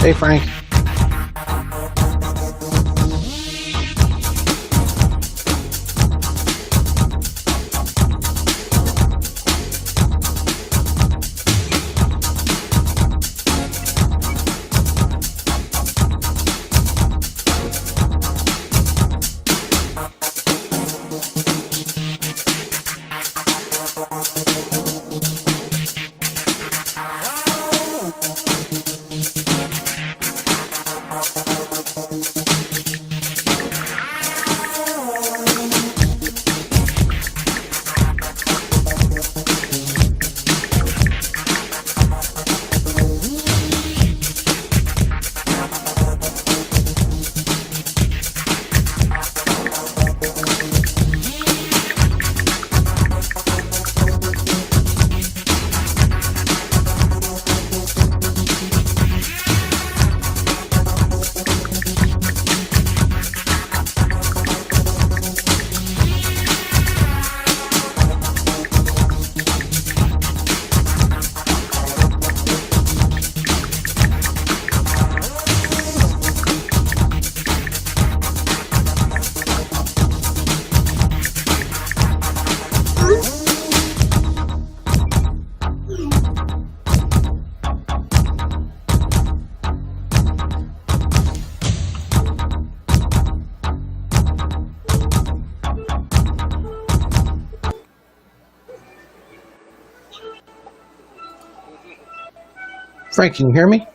Hey, Frank. Frank, can you hear me?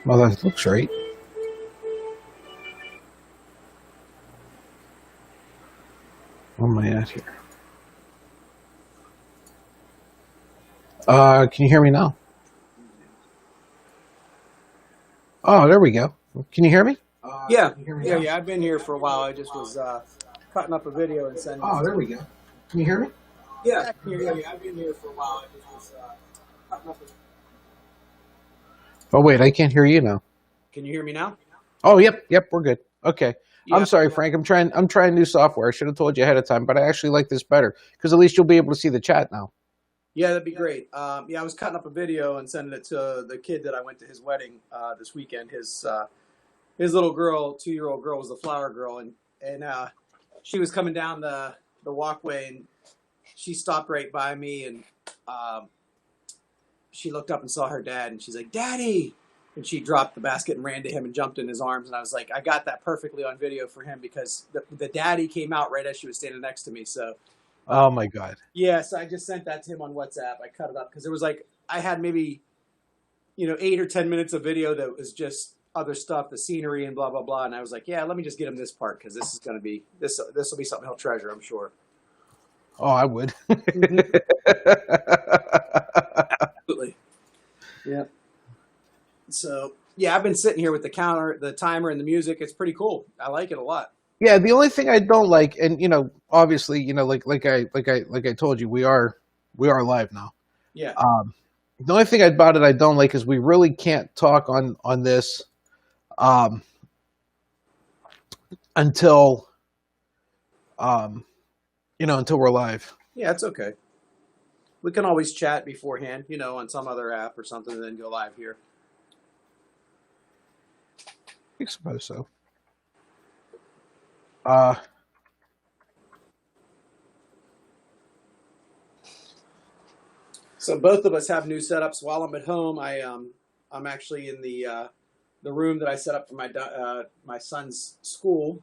Well, that looks right. Where am I at here? Can you hear me now? Oh, there we go. Can you hear me? Yeah. I've been here for a while. I just was cutting up a video and sending. Oh, there we go. Can you hear me? Yeah. I've been here for a while. I just was cutting up. Oh, wait, I can't hear you now. Can you hear me now? Oh, yep, we're good. Okay. Yeah. I'm sorry, Frank. I'm trying new software. I should have told you ahead of time, but I actually like this better because at least you'll be able to see the chat now. Yeah, that'd be great. I was cutting up a video and sending it to the kid that I went to his wedding this weekend. His little girl, 2-year-old girl, was the flower girl, and she was coming down the walkway, and she stopped right by me, and she looked up and saw her dad, and she's like, "Daddy!" And she dropped the basket and ran to him and jumped in his arms, and I was like, I got that perfectly on video for him because the daddy came out right as she was standing next to me, so. Oh my God. Yes, I just sent that to him on WhatsApp. I cut it up because it was like I had maybe 8 or 10 minutes of video that was just other stuff, the scenery and blah blah blah. And I was like, yeah, let me just get him this part because this is going to be this will be something he'll treasure, I'm sure. Oh, I would. Absolutely. Yeah. So yeah, I've been sitting here with the counter, the timer, and the music. It's pretty cool. I like it a lot. Yeah, the only thing I don't like, and obviously, like I told you, we are live now. Yeah. The only thing about it I don't like is we really can't talk on this until until we're live. Yeah, it's okay. We can always chat beforehand, on some other app or something, and then go live here. I suppose so. So both of us have new setups. While I'm at home, I'm actually in the room that I set up for my son's school,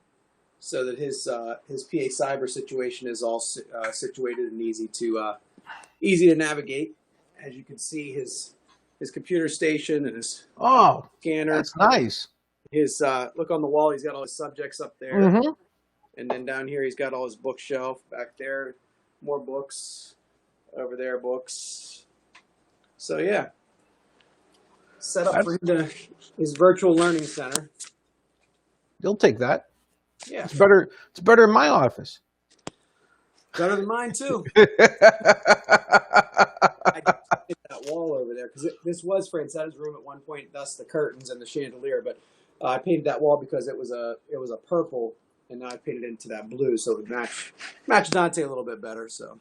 so that his PA cyber situation is all situated and easy to navigate. As you can see, his computer station and his scanner. That's nice. His look on the wall. He's got all his subjects up there. Mm-hmm. And then down here, he's got all his bookshelf back there. More books. Over there, books. So, yeah. Set up for him his virtual learning center. You'll take that. Yeah. It's better in my office. Better than mine, too. I did that wall over there because this was Francetta's room at one point, thus the curtains and the chandelier. But I painted that wall because it was a purple, and now I painted it into that blue, so it would match Dante a little bit better. So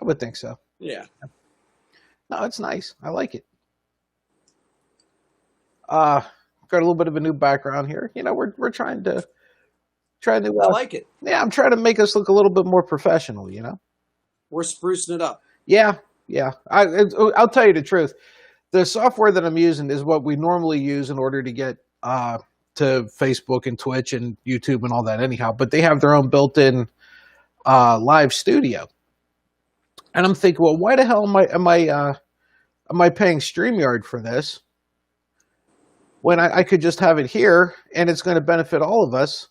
I would think so. yeah. No, it's nice. I like it. Got a little bit of a new background here. You know, we're trying to I like it. Yeah, I'm trying to make us look a little bit more professional. You know, We're sprucing it up. yeah. I'll tell you the truth. The software that I'm using is what we normally use in order to get to Facebook and Twitch and YouTube and all that. Anyhow, but they have their own built-in live studio, and I'm thinking, well, why the hell am I paying StreamYard for this when I could just have it here and it's going to benefit all of us,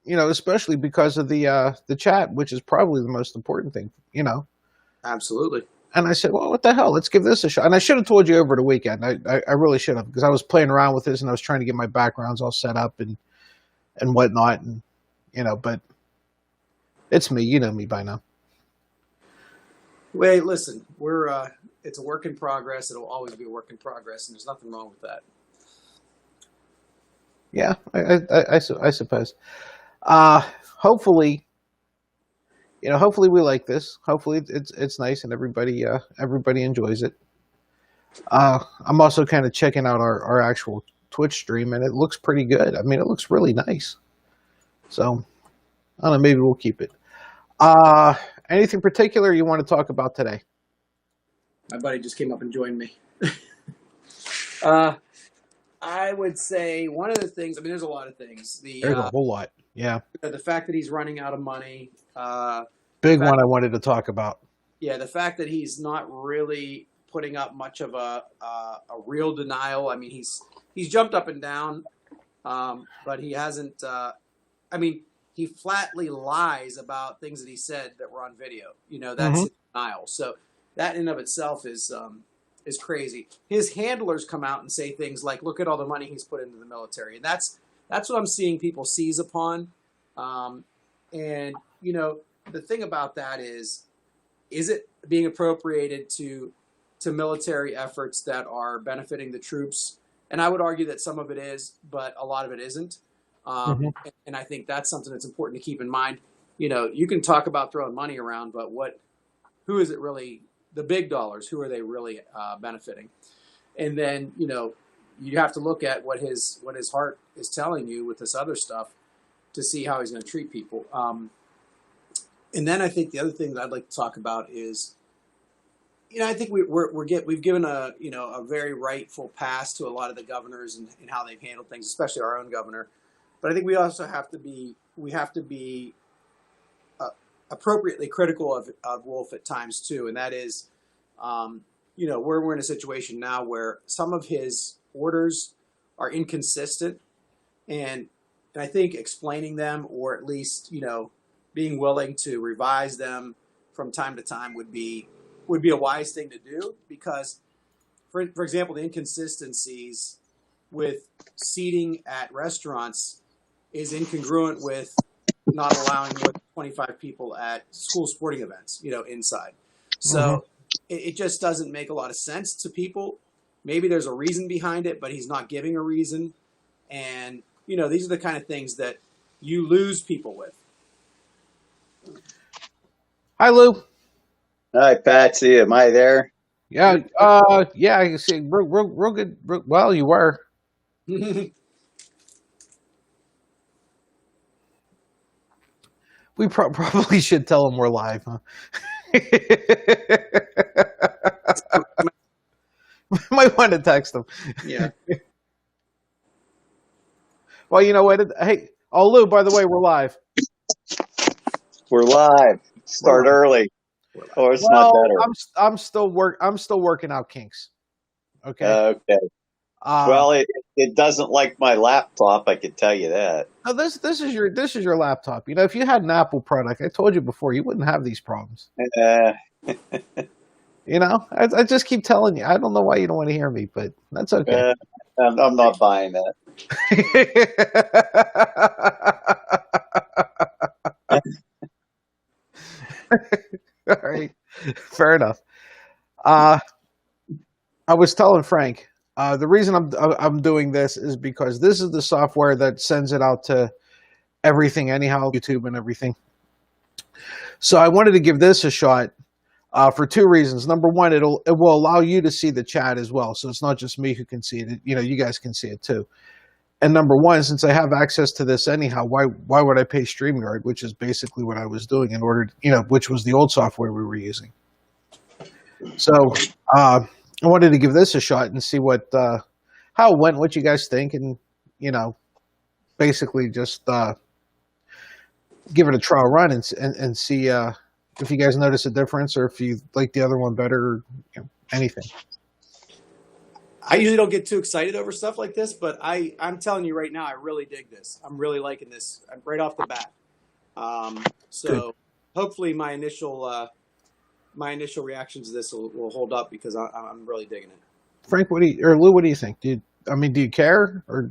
you know, especially because of the chat, which is probably the most important thing, you know. Absolutely. And I said, well, what the hell? Let's give this a shot. And I should have told you over the weekend. I really should have, because I was playing around with this and I was trying to get my backgrounds all set up and whatnot. And, you know, but it's me. You know me by now. Wait, listen, it's a work in progress. It'll always be a work in progress, and there's nothing wrong with that. Yeah, I suppose. Hopefully, you know, hopefully we like this. Hopefully it's nice and everybody enjoys it. I'm also kind of checking out our actual Twitch stream, and it looks pretty good. I mean, it looks really nice. So, I don't know, maybe we'll keep it. Anything particular you want to talk about today? My buddy just came up and joined me. I would say one of the things, I mean, there's a lot of things. There's a whole lot. Yeah. The fact that he's running out of money. Big one I wanted to talk about. Yeah, the fact that he's not really putting up much of a real denial. I mean, he's jumped up and down, but he hasn't. I mean, he flatly lies about things that he said that were on video. You know, that's denial. So that in and of itself is crazy. His handlers come out and say things like, "Look at all the money he's put into the military," and that's what I'm seeing people seize upon. And you know, the thing about that is it being appropriated to military efforts that are benefiting the troops? And I would argue that some of it is, but a lot of it isn't. And I think that's something that's important to keep in mind. You know, you can talk about throwing money around, but who is it really? The big dollars, who are they really benefiting? And then, you know, you have to look at what his heart is telling you with this other stuff to see how he's going to treat people. And then I think the other thing that I'd like to talk about is, you know, I think we've given a very rightful pass to a lot of the governors and how they've handled things, especially our own governor. But I think we also have to be appropriately critical of Wolf at times too, and that is, you know, we're in a situation now where some of his orders are inconsistent, and I think explaining them, or at least, you know, being willing to revise them from time to time would be a wise thing to do, because for example, the inconsistencies with seating at restaurants is incongruent with not allowing more than 25 people at school sporting events, you know, inside. So it just doesn't make a lot of sense to people. Maybe there's a reason behind it, but he's not giving a reason. And, you know, these are the kind of things that you lose people with. Hi, Lou. Hi, Patsy. Am I there? Yeah. Yeah, I can see. Real good. Well, you were. We probably should tell him we're live, huh? Might want to text him. Yeah. Well, you know what? Hey, Lou, by the way, we're live. We're live. Start early. Or it's not better. I'm still working out kinks. Okay. Okay. Well, it doesn't like my laptop. I can tell you that. No, this is your laptop. You know, if you had an Apple product, I told you before, you wouldn't have these problems. You know, I just keep telling you. I don't know why you don't want to hear me, but that's okay. I'm not buying that. All right, fair enough. I was telling Frank, the reason I'm doing this is because this is the software that sends it out to everything anyhow, YouTube and everything. So I wanted to give this a shot for two reasons. Number one, it will allow you to see the chat as well, so it's not just me who can see it. You guys can see it too. And number one, since I have access to this anyhow, why would I pay StreamYard, which is basically what I was doing in order, which was the old software we were using. So I wanted to give this a shot and see how it went, what you guys think, and basically just give it a trial run and see if you guys notice a difference or if you like the other one better, or anything. I usually don't get too excited over stuff like this, but I'm telling you right now, I really dig this. I'm really liking this right off the bat. So Good. Hopefully my initial reactions to this will hold up because I'm really digging it. Frank, Lou, what do you think? Do you care or?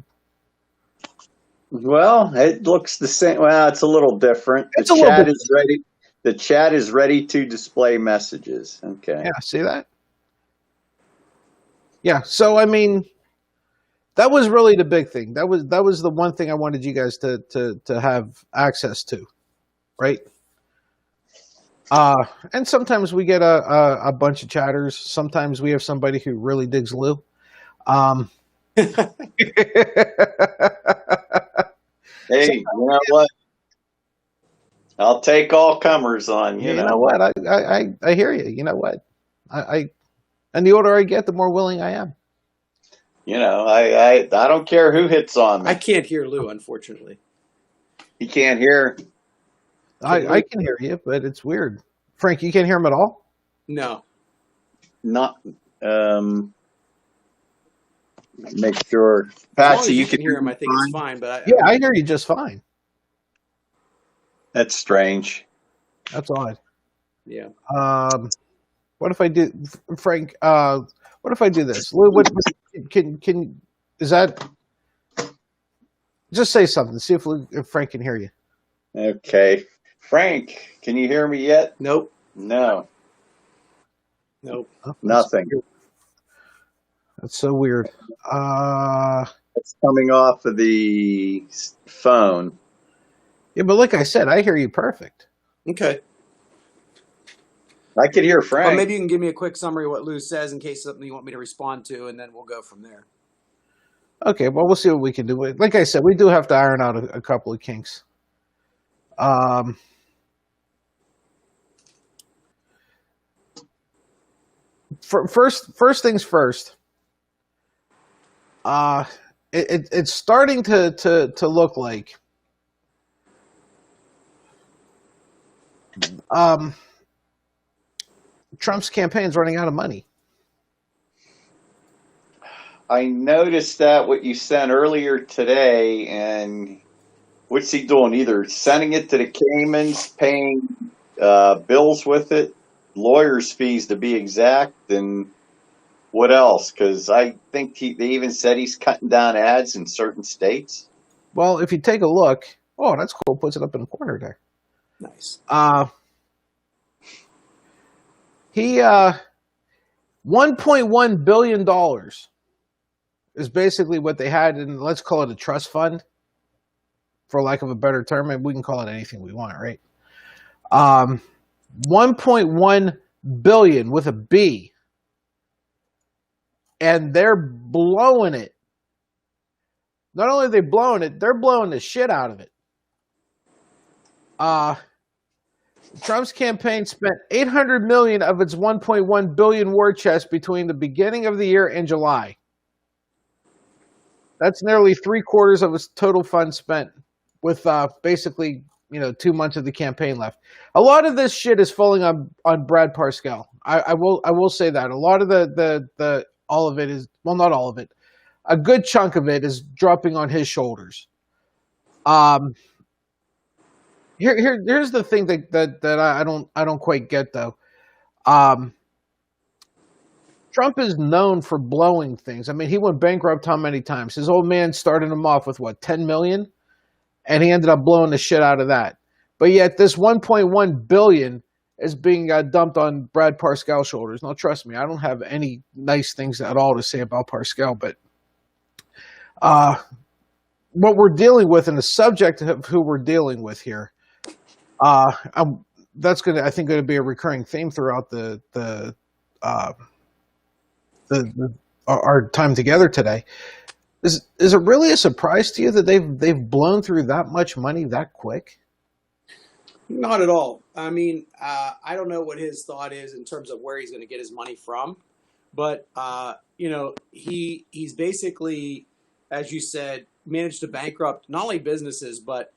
Well, it looks the same. Well, it's a little different. It's the a little chat bit. is ready. The chat is ready to display messages. Okay. Yeah, see that? Yeah, so I mean, that was really the big thing. That was the one thing I wanted you guys to have access to, right? And sometimes we get a bunch of chatters. Sometimes we have somebody who really digs Lou. Hey, you know what? I'll take all comers on. You know what? I hear you. You know what? And the older I get, the more willing I am. I don't care who hits on me. I can't hear Lou, unfortunately. He can't hear. I can hear you, but it's weird. Frank, you can't hear him at all? No. Not. Make sure. Patsy, you can hear him. I think it's fine. But I hear you just fine. That's strange. That's odd. Yeah. What if I do, Frank? What if I do this? Lou, what can is that? Just say something. See if Frank can hear you. Okay, Frank, can you hear me yet? Nope. No. Nope. Nothing. That's so weird. It's coming off of the phone. Yeah, but like I said, I hear you perfect. Okay. I could hear Frank. Well, maybe you can give me a quick summary of what Lou says in case something you want me to respond to, and then we'll go from there. Okay, well, we'll see what we can do. Like I said, we do have to iron out a couple of kinks. First things first. It's starting to look like Trump's campaign's running out of money. I noticed that what you sent earlier today, and what's he doing? Either sending it to the Caymans, paying bills with it, lawyers' fees to be exact, and what else? Because I think they even said he's cutting down ads in certain states. Well, if you take a look, oh, that's cool. Puts it up in the corner there. Nice. He $1.1 billion is basically what they had in, let's call it a trust fund, for lack of a better term. And we can call it anything we want, right? 1.1 billion with a B. And they're blowing it. Not only are they blowing it, they're blowing the shit out of it. Trump's campaign spent $800 million of its $1.1 billion war chest between the beginning of the year and July. That's nearly 3/4 of its total funds spent, with basically 2 months of the campaign left. A lot of this shit is falling on Brad Parscale. I will say that a lot of the all of it is, well, not all of it. A good chunk of it is dropping on his shoulders. Here's the thing that I don't quite get though. Trump is known for blowing things. I mean, he went bankrupt how many times? His old man started him off with what, 10 million? And he ended up blowing the shit out of that. But yet this 1.1 billion is being dumped on Brad Parscale's shoulders. Now, trust me, I don't have any nice things at all to say about Parscale, but uh, what we're dealing with and the subject of who we're dealing with here, that's I think, going to be a recurring theme throughout uh, our time together today. Is it really a surprise to you that they've blown through that much money that quick? Not at all. I mean, I don't know what his thought is in terms of where he's going to get his money from, but he's basically, as you said, managed to bankrupt not only businesses but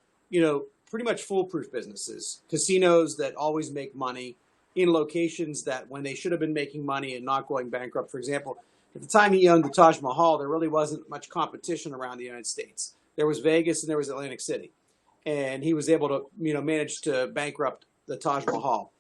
pretty much foolproof businesses, casinos that always make money in locations that when they should have been making money and not going bankrupt. For example, at the time he owned the Taj Mahal, there really wasn't much competition around the United States. There was Vegas and there was Atlantic City. And he was able to, manage to bankrupt the Taj Mahal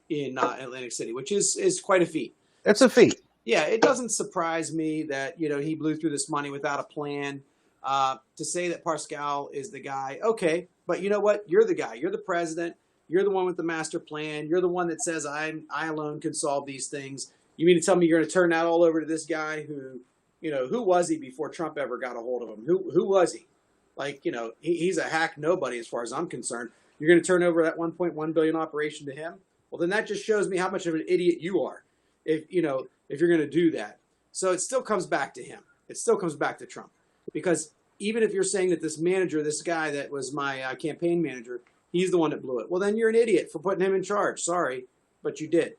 in Atlantic City, which is quite a feat. It's a feat. Yeah, it doesn't surprise me that he blew through this money without a plan. To say that Parscale is the guy, okay, but you know what? You're the guy. You're the president. You're the one with the master plan. You're the one that says I alone can solve these things. You mean to tell me you're going to turn that all over to this guy who was he before Trump ever got a hold of him? Who was he? Like, he's a hack nobody as far as I'm concerned. You're going to turn over that 1.1 billion operation to him? Well, then that just shows me how much of an idiot you are if you're going to do that. So it still comes back to him. It still comes back to Trump. Because even if you're saying that this manager, this guy that was my campaign manager, he's the one that blew it, well, then you're an idiot for putting him in charge. Sorry, but you did.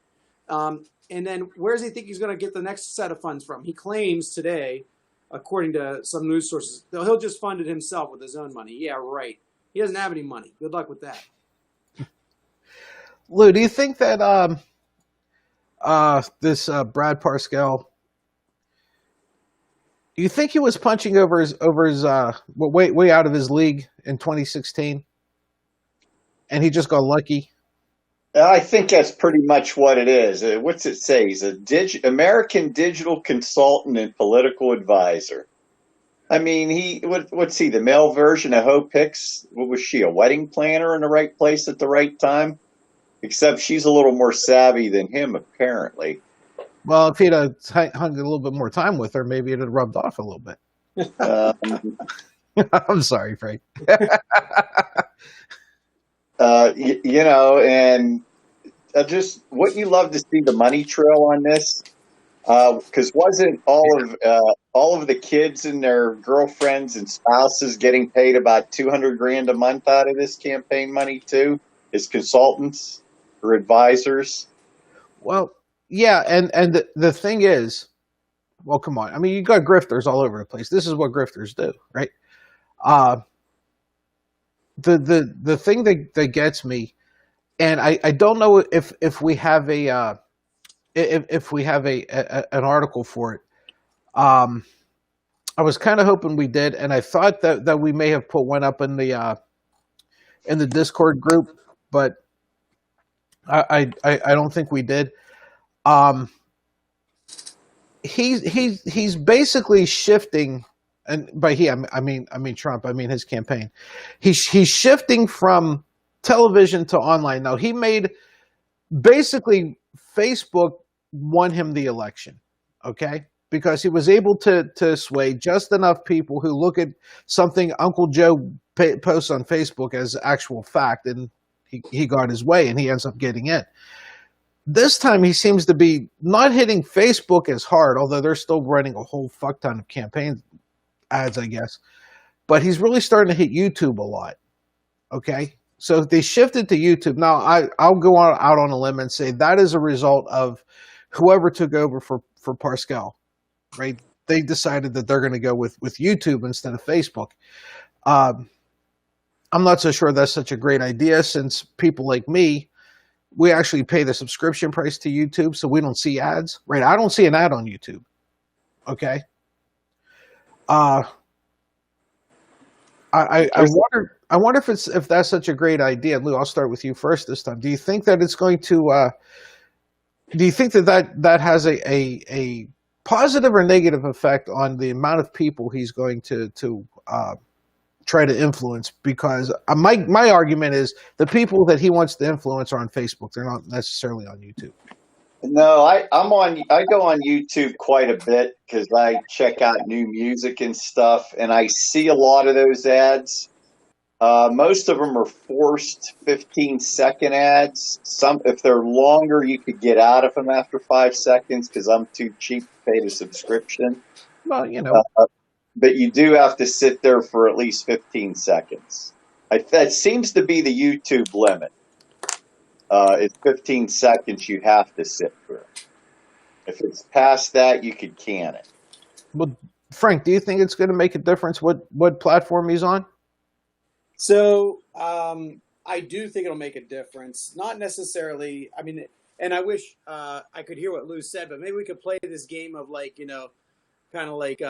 And then where does he think he's going to get the next set of funds from? He claims today, according to some news sources, he'll just fund it himself with his own money. Yeah, right. He doesn't have any money. Good luck with that. Lou, do you think that this Brad Parscale, do you think he was punching over his way out of his league in 2016, and he just got lucky? I think that's pretty much what it is. What's it say? He's a American digital consultant and political advisor. I mean, what's he, the male version of Hope Hicks? What was she, a wedding planner in the right place at the right time? Except she's a little more savvy than him, apparently. Well, if he'd hung a little bit more time with her, maybe it'd have rubbed off a little bit. I'm sorry, Frank. And just what you love to see the money trail on this, because wasn't all of the kids and their girlfriends and spouses getting paid about $200,000 a month out of this campaign money too, as consultants or advisors? Well, yeah, and the thing is, well, come on. I mean, you got grifters all over the place. This is what grifters do, right? The thing that gets me, and I don't know if we have an article for it. I was kind of hoping we did, and I thought that we may have put one up in the Discord group, but I don't think we did. He's basically shifting. And by he, I mean Trump. I mean his campaign. He's shifting from television to online. Now he made basically Facebook won him the election, okay? Because he was able to sway just enough people who look at something Uncle Joe posts on Facebook as actual fact, and he got his way, and he ends up getting in. This time he seems to be not hitting Facebook as hard, although they're still running a whole fuck ton of campaigns. Ads, I guess, but he's really starting to hit YouTube a lot. Okay, so they shifted to YouTube. Now I'll go out on a limb and say that is a result of whoever took over for Parscale, right? They decided that they're going to go with YouTube instead of Facebook. I'm not so sure that's such a great idea, since people like me, we actually pay the subscription price to YouTube, so we don't see ads, right? I don't see an ad on YouTube. Okay. I wonder if that's such a great idea. Lou, I'll start with you first this time. Do you think that it's going to? Do you think that has a positive or negative effect on the amount of people he's going to try to influence, because my argument is the people that he wants to influence are on Facebook. They're not necessarily on YouTube. No, I go on YouTube quite a bit because I check out new music and stuff, and I see a lot of those ads. Most of them are forced 15-second ads. Some, if they're longer, you could get out of them after 5 seconds because I'm too cheap to pay the subscription. Well, you know, But you do have to sit there for at least 15 seconds. That seems to be the YouTube limit. It's 15 seconds you have to sit through. If it's past that, you could can it. well, Frank, do you think it's going to make a difference what platform he's on? So I do think it'll make a difference. Not necessarily. I mean, and I wish I could hear what Lou said, but maybe we could play this game of like, kind of like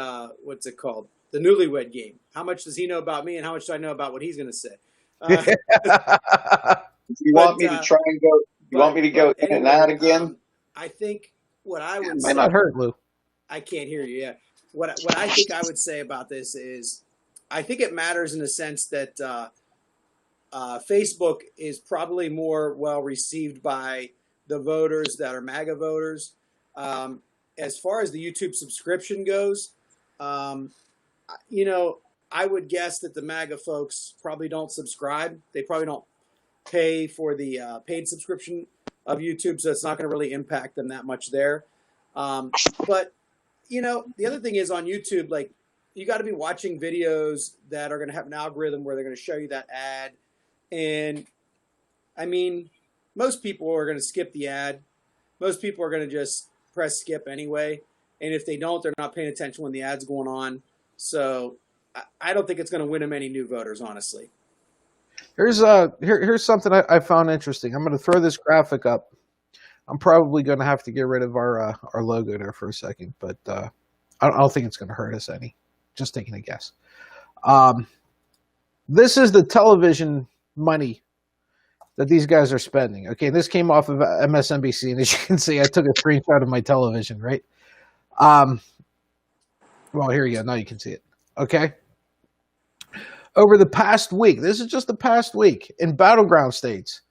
what's it called? The newlywed game. How much does he know about me, and how much do I know about what he's going to say? You want me to try and go? You want me to go in and out again? I think what I would It say. might not hurt, Lou. I can't hear you. Yeah. What I think I would say about this is, I think it matters in the sense that Facebook is probably more well received by the voters that are MAGA voters. As far as the YouTube subscription goes, I would guess that the MAGA folks probably don't subscribe. They probably don't pay for the paid subscription of YouTube, so it's not going to really impact them that much there. But the other thing is on YouTube, like, you got to be watching videos that are going to have an algorithm where they're going to show you that ad. And I mean, most people are going to skip the ad. Most people are going to just press skip anyway. And if they don't, they're not paying attention when the ad's going on. So I don't think it's going to win them any new voters, honestly. Here's something I found interesting. I'm going to throw this graphic up. I'm probably going to have to get rid of our logo there for a second, but I don't think it's going to hurt us any. Just taking a guess. This is the television money that these guys are spending. Okay, this came off of MSNBC, and as you can see, I took a screenshot of my television, right? Well, here you go. Now you can see it. Okay. Over the past week, this is just the past week, in battleground states,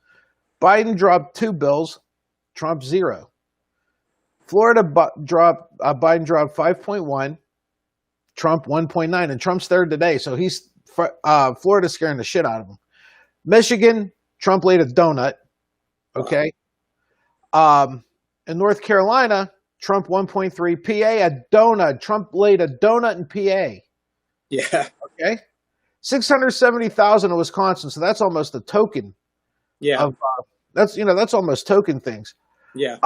Biden dropped 2 bills, Trump 0. Florida Biden dropped 5.1, Trump 1.9, and Trump's third today, so Florida's scaring the shit out of him. Michigan, Trump laid a donut. Okay. In North Carolina, Trump 1.3, PA a donut. Trump laid a donut in PA. Yeah. Okay. 670,000 in Wisconsin, so that's almost a token. Yeah. That's almost token things. Yeah.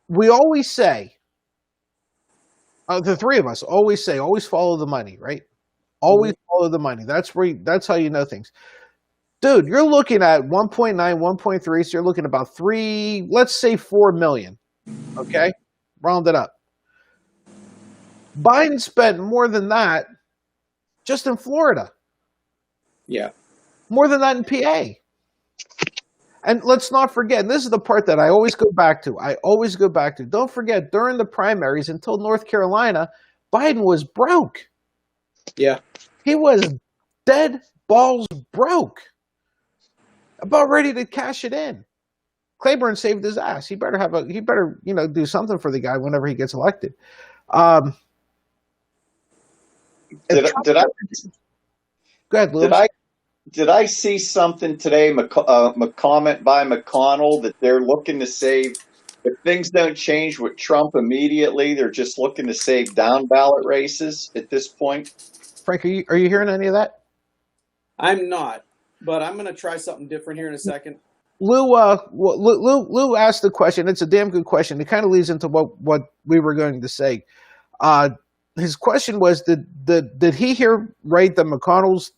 We always say, the three of us always say, always follow the money, right? Always follow the money. That's how you know things. Dude, you're looking at 1.9, 1.3, so you're looking about let's say 4 million. Okay? Round it up. Biden spent more than that just in Florida. Yeah. More than that in PA. And let's not forget, and this is the part that I always go back to. Don't forget, during the primaries until North Carolina, Biden was broke. Yeah. He was dead balls broke. About ready to cash it in. Claiborne saved his ass. He better do something for the guy whenever he gets elected. Did I Go ahead, Lewis. Did I see something today, comment by McConnell, that they're looking to save, if things don't change with Trump immediately, they're just looking to save down ballot races at this point? Frank, are you hearing any of that? I'm not, but I'm going to try something different here in a second. Lou asked the question. It's a damn good question. It kind of leads into what we were going to say. His question was, did he hear right that McConnell's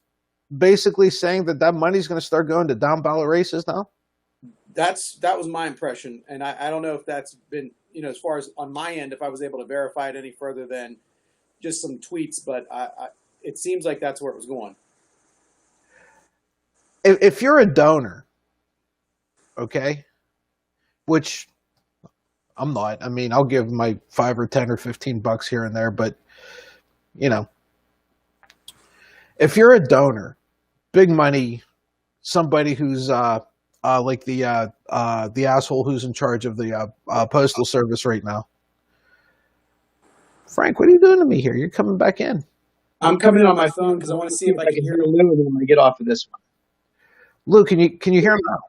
basically saying that money's going to start going to down ballot races now? That was my impression, and I don't know if that's been, as far as on my end, if I was able to verify it any further than just some tweets, but it seems like that's where it was going. If you're a donor, okay, which I'm not. I mean, I'll give my $5 or $10 or $15 here and there, but If you're a donor, big money, somebody who's like the asshole who's in charge of the postal service right now. Frank, what are you doing to me here? You're coming back in. I'm coming in on my phone because I want to see if I can hear Lou when I get off of this one. Lou, can you hear me now?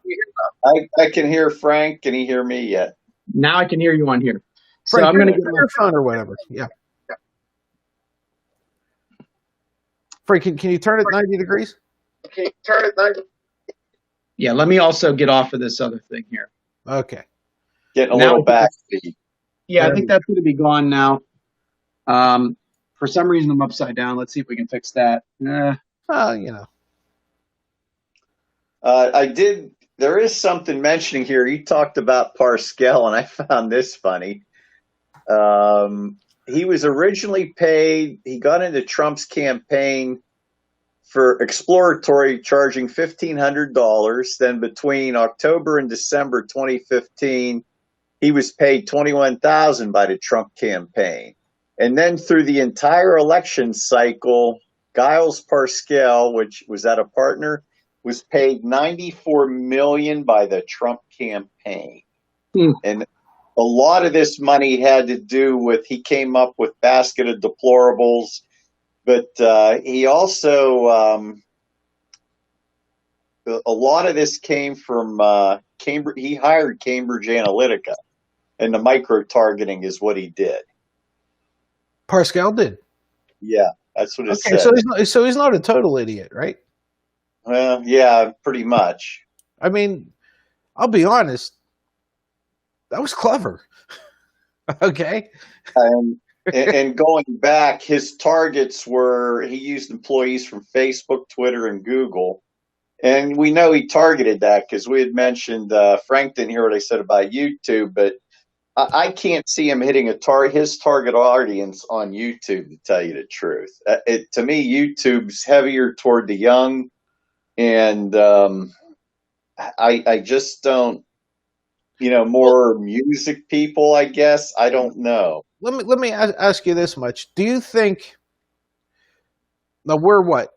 I can hear Frank. Can he hear me yet? Now I can hear you on here. So Frank, I'm going to get your phone or whatever. Yeah. Frank, can you turn it 90 degrees? Okay, turn it 90. Yeah, let me also get off of this other thing here. Okay. Getting a little back speed. Yeah, I think that's going to be gone now. For some reason, I'm upside down. Let's see if we can fix that. You know. There is something mentioning here. You talked about Parscale, and I found this funny. He was originally paid, he got into Trump's campaign for exploratory, charging $1,500. Then between October and December 2015, he was paid $21,000 by the Trump campaign. And then through the entire election cycle, Giles Parscale, which was at a partner, was paid $94 million by the Trump campaign. And a lot of this money had to do with, he came up with basket of deplorables, but he also, a lot of this came from Cambridge. He hired Cambridge Analytica, and the micro-targeting is what he did. Parscale did? Yeah, that's what it said. So he's not a total idiot, right? Well, yeah, pretty much. I mean, I'll be honest. That was clever. Okay. And going back, his targets were, he used employees from Facebook, Twitter, and Google. And we know he targeted that because we had mentioned, Frank didn't hear what I said about YouTube, but I can't see him hitting his target audience on YouTube, to tell you the truth. To me, YouTube's heavier toward the young, and I just don't, more music people, I guess. I don't know. Let me ask you this much. Do you think, now we're what?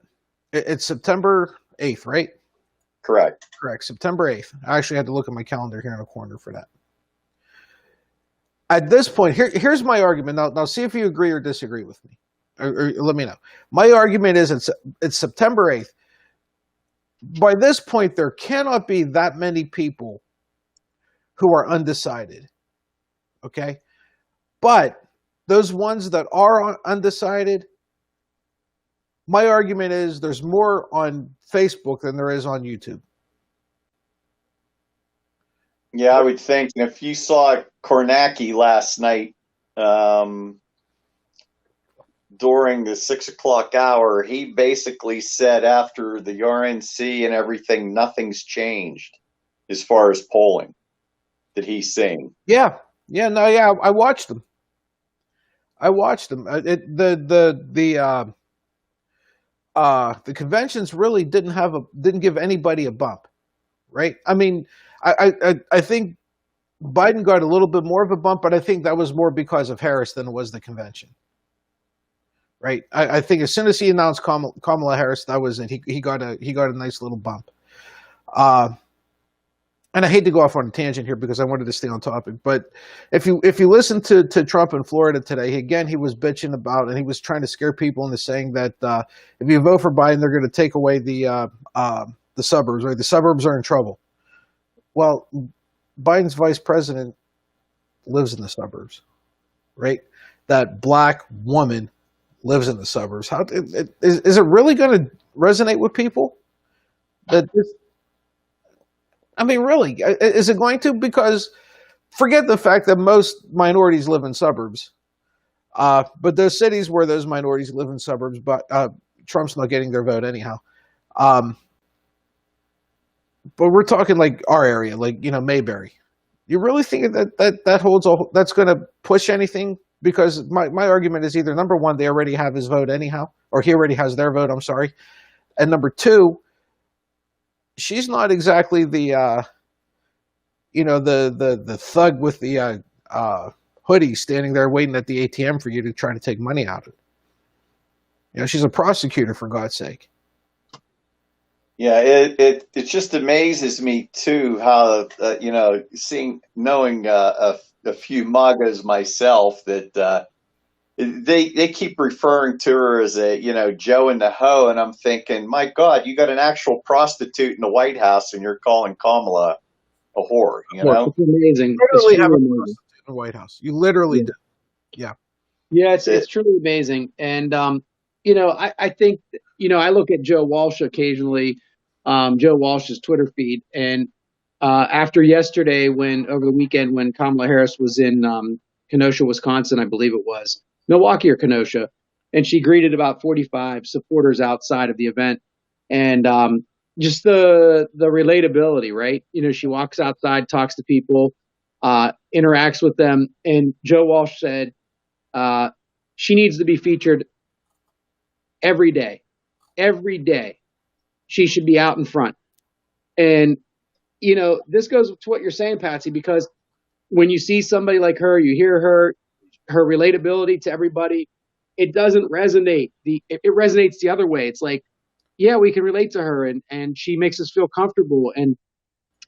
It's September 8th, right? Correct. Correct. September 8th. I actually had to look at my calendar here in the corner for that. At this point, here's my argument. Now see if you agree or disagree with me. Or let me know. My argument is it's September 8th. By this point, there cannot be that many people who are undecided. Okay? But those ones that are undecided, my argument is there's more on Facebook than there is on YouTube. Yeah, I would think. And if you saw Kornacki last night during the 6 o'clock hour, he basically said after the RNC and everything, nothing's changed as far as polling that he's seeing. Yeah. I watched them. The conventions really didn't give anybody a bump, right? I mean, I think Biden got a little bit more of a bump, but I think that was more because of Harris than it was the convention, right? I think as soon as he announced Kamala Harris, that was it. He got a nice little bump. And I hate to go off on a tangent here because I wanted to stay on topic, but if you listen to Trump in Florida today, again, he was bitching about, and he was trying to scare people into saying that if you vote for Biden, they're going to take away the suburbs, right? The suburbs are in trouble. Well, Biden's vice president lives in the suburbs, right? That black woman lives in the suburbs. How is it really going to resonate with people? I mean, really, is it going to? Because forget the fact that most minorities live in suburbs, but there's cities where those minorities live in suburbs, but Trump's not getting their vote anyhow. But we're talking like our area, like Mayberry. You really think that holds that's going to push anything? Because my argument is either number one, they already have his vote anyhow, or he already has their vote. I'm sorry, and number two, she's not exactly the the thug with the hoodie standing there waiting at the ATM for you to try to take money out of it. You know, she's a prosecutor, for God's sake. Yeah, it just amazes me too how knowing a few MAGAs myself that they keep referring to her as a Joe in the Ho, and I'm thinking, my God, you got an actual prostitute in the White House, and you're calling Kamala a whore, you Look, know? it's amazing. You It's literally truly have a amazing. prostitute in the White House. You literally Yeah. do. Yeah. Yeah, it's That truly amazing. And I think I look at Joe Walsh occasionally, Joe Walsh's Twitter feed, and after yesterday, when over the weekend when Kamala Harris was in Kenosha, Wisconsin, I believe it was Milwaukee or Kenosha, and she greeted about 45 supporters outside of the event, and just the relatability, right? She walks outside, talks to people, interacts with them, and Joe Walsh said uh, she needs to be featured every day. Every day, she should be out in front. And this goes to what you're saying, Patsy, because when you see somebody like her, you hear her relatability to everybody. It doesn't resonate. It resonates the other way. It's like, yeah, we can relate to her, and she makes us feel comfortable, and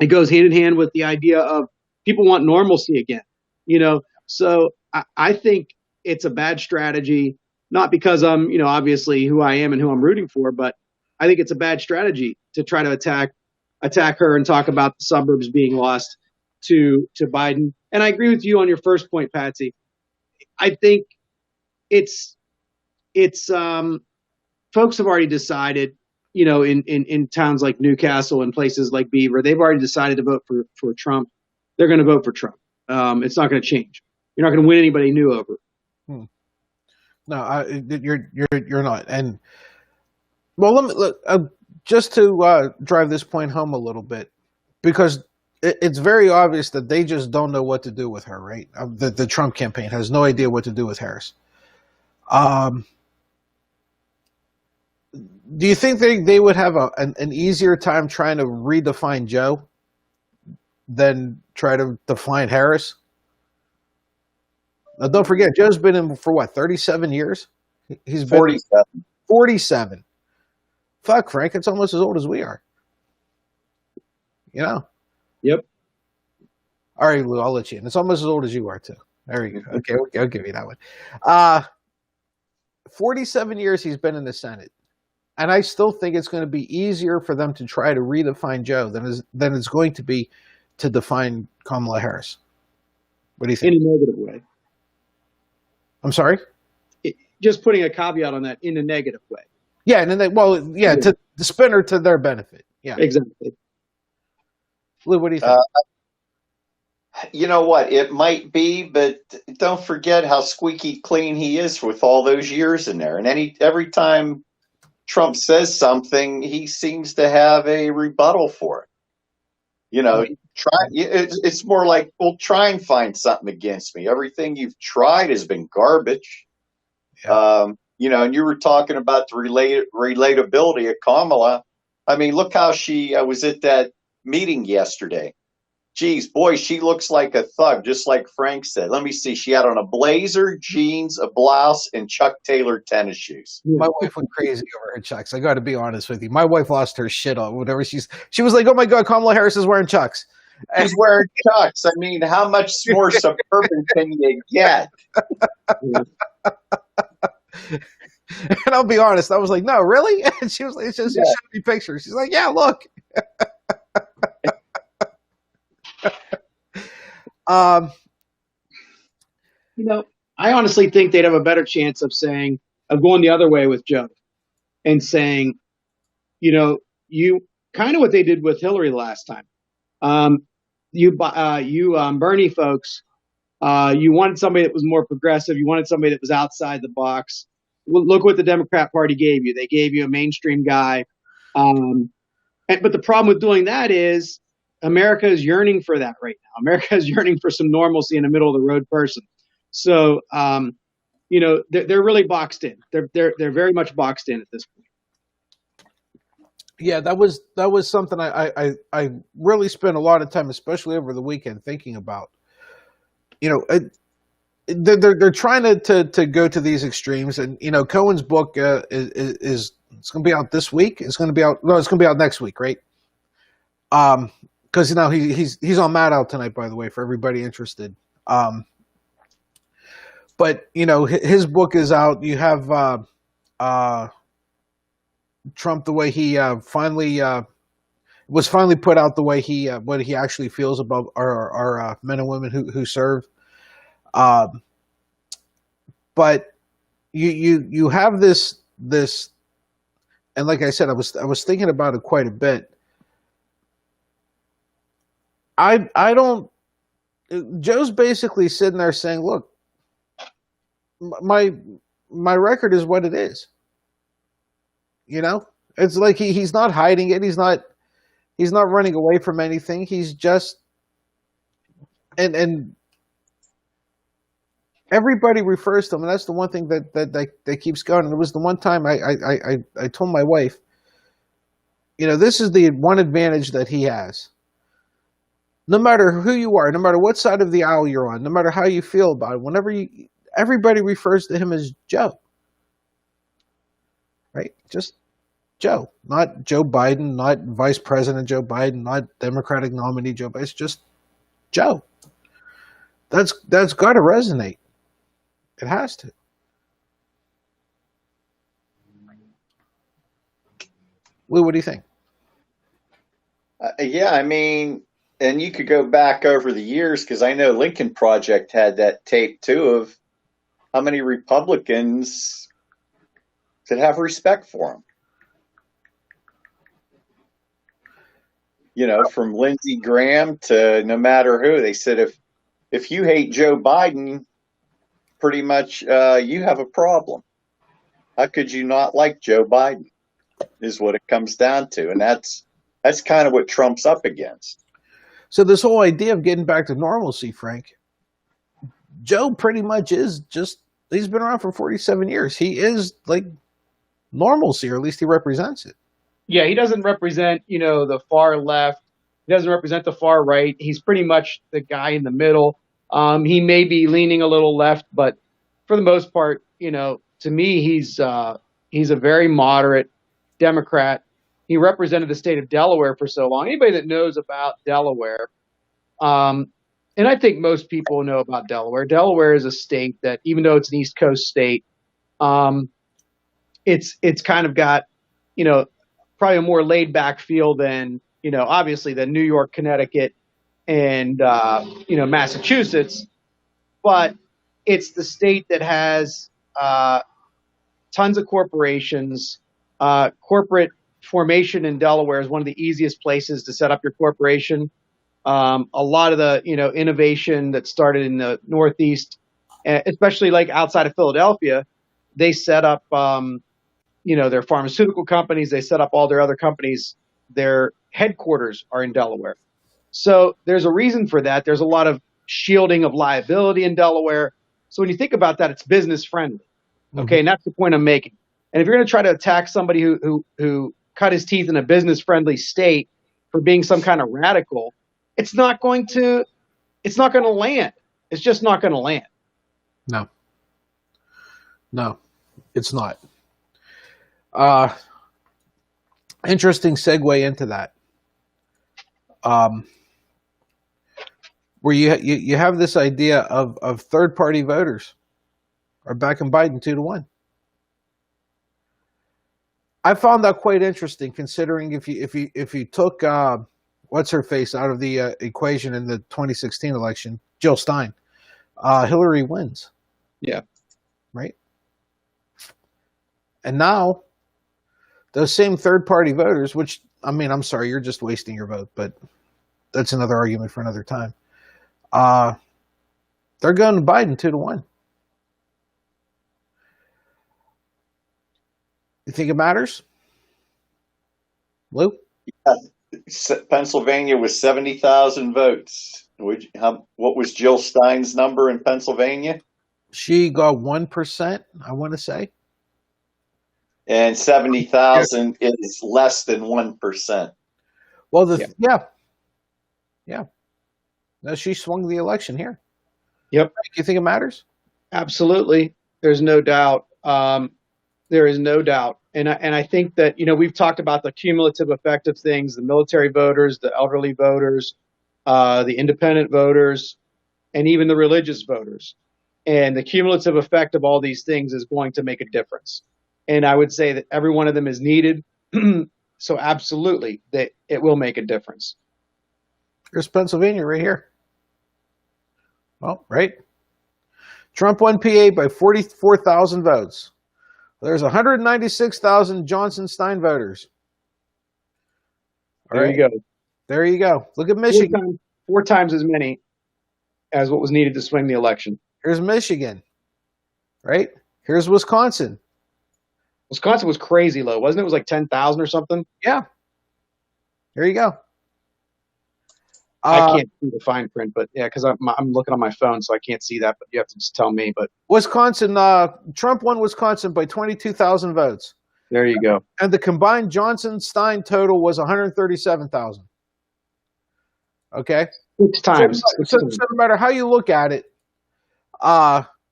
it goes hand in hand with the idea of people want normalcy again. So I think it's a bad strategy, not because I'm obviously who I am and who I'm rooting for, but I think it's a bad strategy to try to attack her and talk about the suburbs being lost to Biden. And I agree with you on your first point, Patsy. I think it's folks have already decided, in towns like Newcastle and places like Beaver, they've already decided to vote for Trump. They're going to vote for Trump. It's not going to change. You're not going to win anybody new over. Hmm. No, you're not. And well, let me look, just to drive this point home a little bit, because it's very obvious that they just don't know what to do with her. Right? The Trump campaign has no idea what to do with Harris. Do you think they would have an easier time trying to redefine Joe than try to define Harris? Now, don't forget, Joe's been in for what, 37 years? He's been 47. 47. Fuck, Frank, it's almost as old as we are. Yep. All right, Lou, I'll let you in. It's almost as old as you are, too. There you go. Okay, I'll give you that one. 47 years he's been in the Senate. And I still think it's going to be easier for them to try to redefine Joe than it's going to be to define Kamala Harris. What do you think? In a negative way. I'm sorry? Just putting a caveat on that, in a negative way. Yeah, and then to spin her to their benefit. Yeah. Exactly. Lou, what do you think? You know what? It might be, but don't forget how squeaky clean he is with all those years in there. And every time Trump says something, he seems to have a rebuttal for it. It's more like, well, try and find something against me. Everything you've tried has been garbage. Yeah. And you were talking about the relatability of Kamala. I mean, look how she was at that meeting yesterday. Geez, boy, she looks like a thug, just like Frank said. Let me see. She had on a blazer, jeans, a blouse, and Chuck Taylor tennis shoes. My wife went crazy over her Chucks. I got to be honest with you. My wife lost her shit on whatever she was like, oh my God, Kamala Harris is wearing Chucks. She's wearing Chucks. I mean, how much more suburban can you get? And I'll be honest, I was like, no, really? And she was like, it's just showing me pictures. She's like, yeah, look. I honestly think they'd have a better chance of going the other way with Joe and saying, you kind of what they did with Hillary last time. Bernie folks, you wanted somebody that was more progressive. You wanted somebody that was outside the box. Look what the Democrat Party gave you. They gave you a mainstream guy. But the problem with doing that is America is yearning for that right now. America is yearning for some normalcy in a middle of the road person. So, they're really boxed in. They're very much boxed in at this point. Yeah, that was something I really spent a lot of time, especially over the weekend, thinking about. they're trying to go to these extremes, and Cohen's book is it's going to be out this week. It's going to be out. No, it's going to be out next week, right? Because he's on Mad Out tonight, by the way, for everybody interested. But his book is out. You have Trump, the way he finally was finally put out, the way he what he actually feels about our men and women who serve. But you have this, and like I said, I was thinking about it quite a bit. I don't. Joe's basically sitting there saying, "Look, my record is what it is." It's like he's not hiding it. He's not running away from anything. He's just and everybody refers to him, and that's the one thing that keeps going. And it was the one time I told my wife, this is the one advantage that he has. No matter who you are, no matter what side of the aisle you're on, no matter how you feel about it, everybody refers to him as Joe. Right? Just Joe. Not Joe Biden, not Vice President Joe Biden, not Democratic nominee Joe Biden. It's just Joe. That's got to resonate. It has to. Lou, what do you think? Yeah, I mean, and you could go back over the years, because I know Lincoln Project had that tape too of how many Republicans could have respect for him. From Lindsey Graham to no matter who. They said if you hate Joe Biden, pretty much you have a problem. How could you not like Joe Biden? Is what it comes down to, and that's kind of what Trump's up against. So this whole idea of getting back to normalcy, Frank, Joe pretty much is he's been around for 47 years. He is like normalcy, or at least he represents it. Yeah, he doesn't represent, the far left. He doesn't represent the far right. He's pretty much the guy in the middle. He may be leaning a little left, but for the most part, to me, he's a very moderate Democrat. He represented the state of Delaware for so long. Anybody that knows about Delaware, and I think most people know about Delaware. Delaware is a state that, even though it's an East Coast state, it's kind of got, probably a more laid back feel than, obviously than New York, Connecticut, and, Massachusetts. But it's the state that has tons of corporations. Corporate formation in Delaware is one of the easiest places to set up your corporation. A lot of the, innovation that started in the Northeast, especially like outside of Philadelphia, they set up, their pharmaceutical companies. They set up all their other companies. Their headquarters are in Delaware. So there's a reason for that. There's a lot of shielding of liability in Delaware. So when you think about that, it's business friendly. Okay. And that's the point I'm making. And if you're going to try to attack somebody who cut his teeth in a business friendly state for being some kind of radical, it's not going to land. It's just not going to land. No, it's not. Interesting segue into that. Where you have this idea of third party voters are backing Biden 2-1. I found that quite interesting, considering if you took what's her face out of the equation in the 2016 election, Jill Stein, Hillary wins. Yeah. Right. And now those same third party voters, which, I mean, I'm sorry, you're just wasting your vote, but that's another argument for another time. They're going to Biden 2-1. You think it matters, Lou? Yeah. Pennsylvania was 70,000 votes. What was Jill Stein's number in Pennsylvania? She got 1%, I want to say. And 70,000 is less than 1%. Well, yeah. Now she swung the election here. Yep. You think it matters? Absolutely. There's no doubt. There is no doubt. And I think that, we've talked about the cumulative effect of things, the military voters, the elderly voters, the independent voters, and even the religious voters. And the cumulative effect of all these things is going to make a difference. And I would say that every one of them is needed. So absolutely, that it will make a difference. Here's Pennsylvania right here. Well, right. Trump won PA by 44,000 votes. There's 196,000 Johnson-Stein voters. There you go. There you go. Look at Michigan. Four times as many as what was needed to swing the election. Here's Michigan, right? Here's Wisconsin. Wisconsin was crazy low, wasn't it? It was like 10,000 or something. Yeah. There you go. I can't see the fine print, but yeah, because I'm looking on my phone, so I can't see that. But you have to just tell me. But Wisconsin, Trump won Wisconsin by 22,000 votes. There you go. And the combined Johnson-Stein total was 137,000. Okay. Six times. So no matter how you look at it,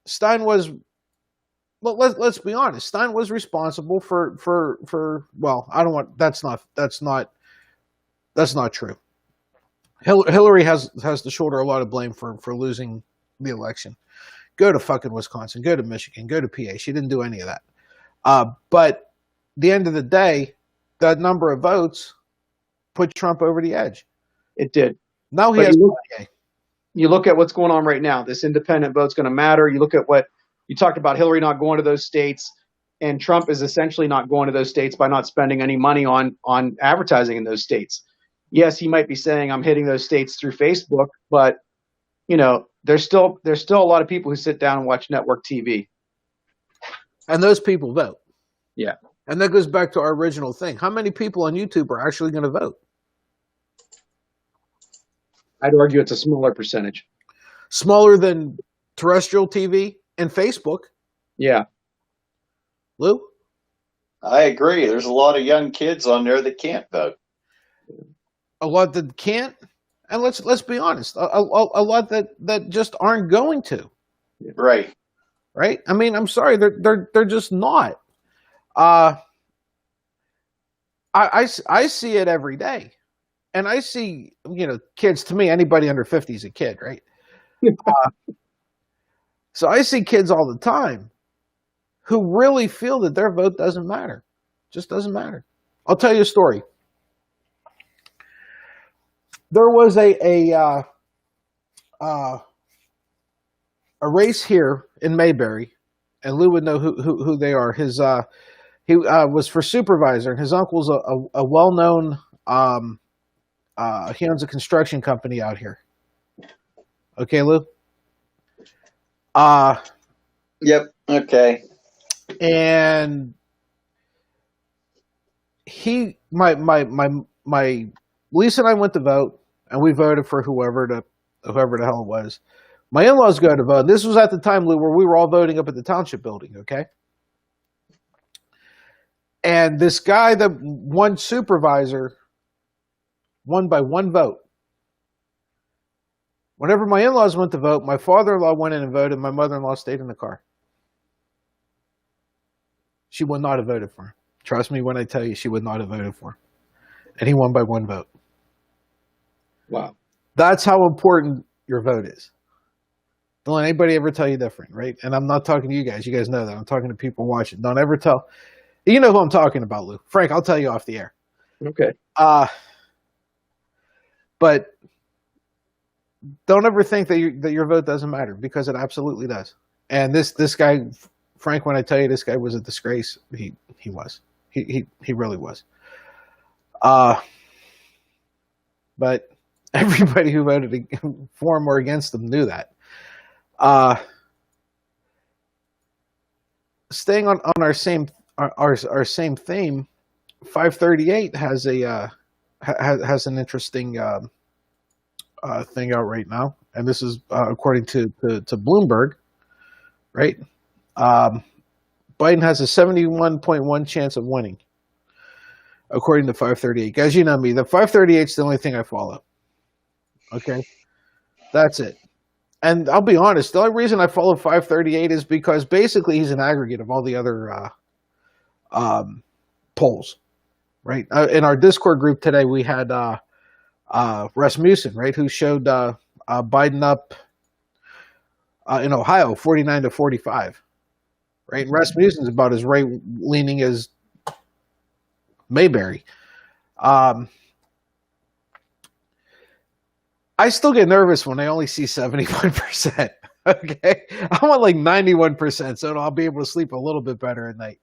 Stein was. Well, let's be honest. Stein was responsible for. Well, I don't want. That's not true. Hillary has to shoulder a lot of blame for losing the election. Go to fucking Wisconsin. Go to Michigan. Go to PA. She didn't do any of that. But at the end of the day, that number of votes put Trump over the edge. It did. Now he has. You look at what's going on right now. This independent vote's going to matter. You look at what you talked about, Hillary not going to those states, and Trump is essentially not going to those states by not spending any money on advertising in those states. Yes, he might be saying I'm hitting those states through Facebook, but there's still a lot of people who sit down and watch network TV. And those people vote. Yeah. And that goes back to our original thing. How many people on YouTube are actually going to vote? I'd argue it's a smaller percentage. Smaller than terrestrial TV and Facebook. Yeah. Lou? I agree. There's a lot of young kids on there that can't vote. A lot that can't, and let's be honest, a lot that just aren't going to. Right. Right. I mean, I'm sorry, they're just not. I see it every day, and I see kids. To me, anybody under 50 is a kid, right? So I see kids all the time who really feel that their vote doesn't matter, just doesn't matter. I'll tell you a story. There was a race here in Mayberry, and Lou would know who they are. He was for supervisor, and his uncle's a well-known. He owns a construction company out here. Okay, Lou. Yep. Okay. And my Lisa and I went to vote, and we voted for whoever the hell it was. My in-laws go to vote. This was at the time, Lou, where we were all voting up at the township building, okay? And this guy that won supervisor won by one vote. Whenever my in-laws went to vote, my father-in-law went in and voted. My mother-in-law stayed in the car. She would not have voted for him. Trust me when I tell you, she would not have voted for him. And he won by one vote. Wow. That's how important your vote is. Don't let anybody ever tell you different, right? And I'm not talking to you guys. You guys know that. I'm talking to people watching. Don't ever tell. You know who I'm talking about, Lou. Frank, I'll tell you off the air. Okay. But don't ever think that your vote doesn't matter, because it absolutely does. And this guy, Frank, when I tell you this guy was a disgrace, he was. He really was. But everybody who voted for him or against him knew that. Staying on our same theme, 538 has has an interesting thing out right now, and this is according to Bloomberg, right? Biden has a 71.1 chance of winning, according to 538. Guys, you know me. The 538 is the only thing I follow. Okay, that's it. and I'll be honest, the only reason I follow 538 is because basically he's an aggregate of all the other polls, right? In our Discord group today, we had Rasmussen, right, who showed Biden up in Ohio, 49-45, right? And Rasmussen's about as right leaning as Mayberry. I still get nervous when I only see 71%. Okay, I want like 91%, so I'll be able to sleep a little bit better at night.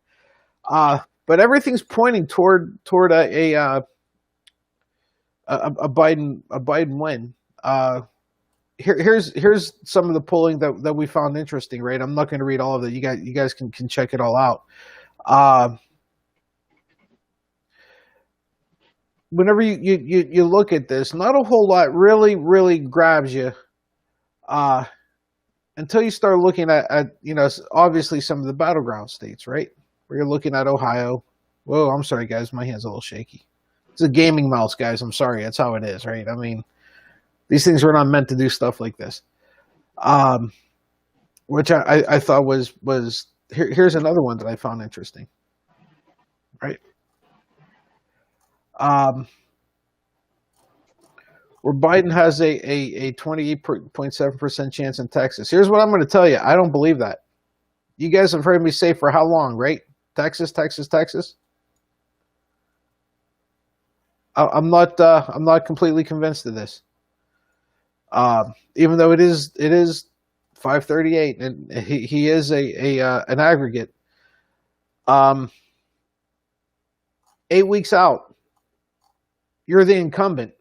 But everything's pointing toward a Biden win. Here's some of the polling that we found interesting. Right, I'm not going to read all of it. You guys can check it all out. Whenever you look at this, not a whole lot really grabs you until you start looking at obviously some of the battleground states, right? Where you're looking at Ohio. Whoa, I'm sorry, guys, my hand's a little shaky. It's a gaming mouse, guys. I'm sorry, that's how it is, right? I mean, these things were not meant to do stuff like this. Which I thought was here's another one that I found interesting, right? Where Biden has a 28.7% chance in Texas. Here's what I'm going to tell you. I don't believe that. You guys have heard me say for how long, right? Texas. I'm not completely convinced of this. Even though it is 538 and he is an aggregate. 8 weeks out, you're the incumbent.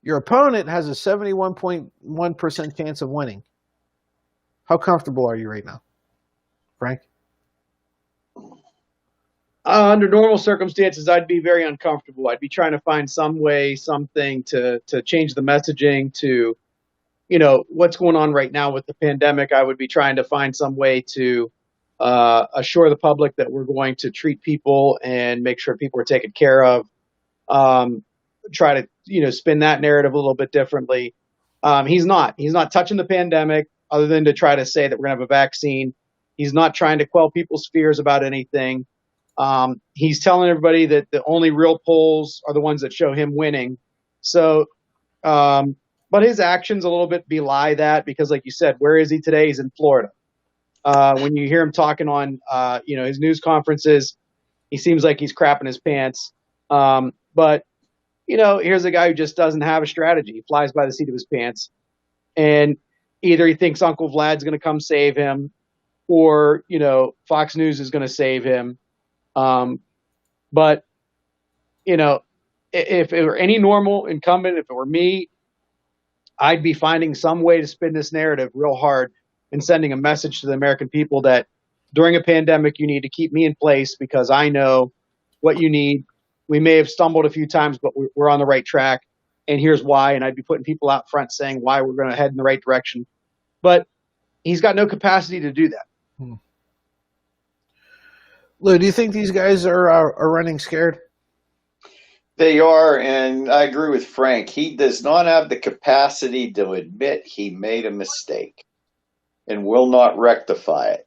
Your opponent has a 71.1% chance of winning. How comfortable are you right now, Frank? Under normal circumstances, I'd be very uncomfortable. I'd be trying to find some way, something to change the messaging to, what's going on right now with the pandemic. I would be trying to find some way to assure the public that we're going to treat people and make sure people are taken care of. Try to, spin that narrative a little bit differently. He's not touching the pandemic other than to try to say that we're going to have a vaccine. He's not trying to quell people's fears about anything. He's telling everybody that the only real polls are the ones that show him winning. So, but his actions a little bit belie that because, like you said, where is he today? He's in Florida. When you hear him talking on, his news conferences, he seems like he's crapping his pants. But here's a guy who just doesn't have a strategy. He flies by the seat of his pants. And either he thinks Uncle Vlad's going to come save him or, Fox News is going to save him. But, if it were any normal incumbent, if it were me, I'd be finding some way to spin this narrative real hard and sending a message to the American people that during a pandemic, you need to keep me in place because I know what you need. We may have stumbled a few times, but we're on the right track. And here's why. And I'd be putting people out front saying why we're going to head in the right direction. But he's got no capacity to do that. Lou, do you think these guys are running scared? They are, and I agree with Frank. He does not have the capacity to admit he made a mistake and will not rectify it.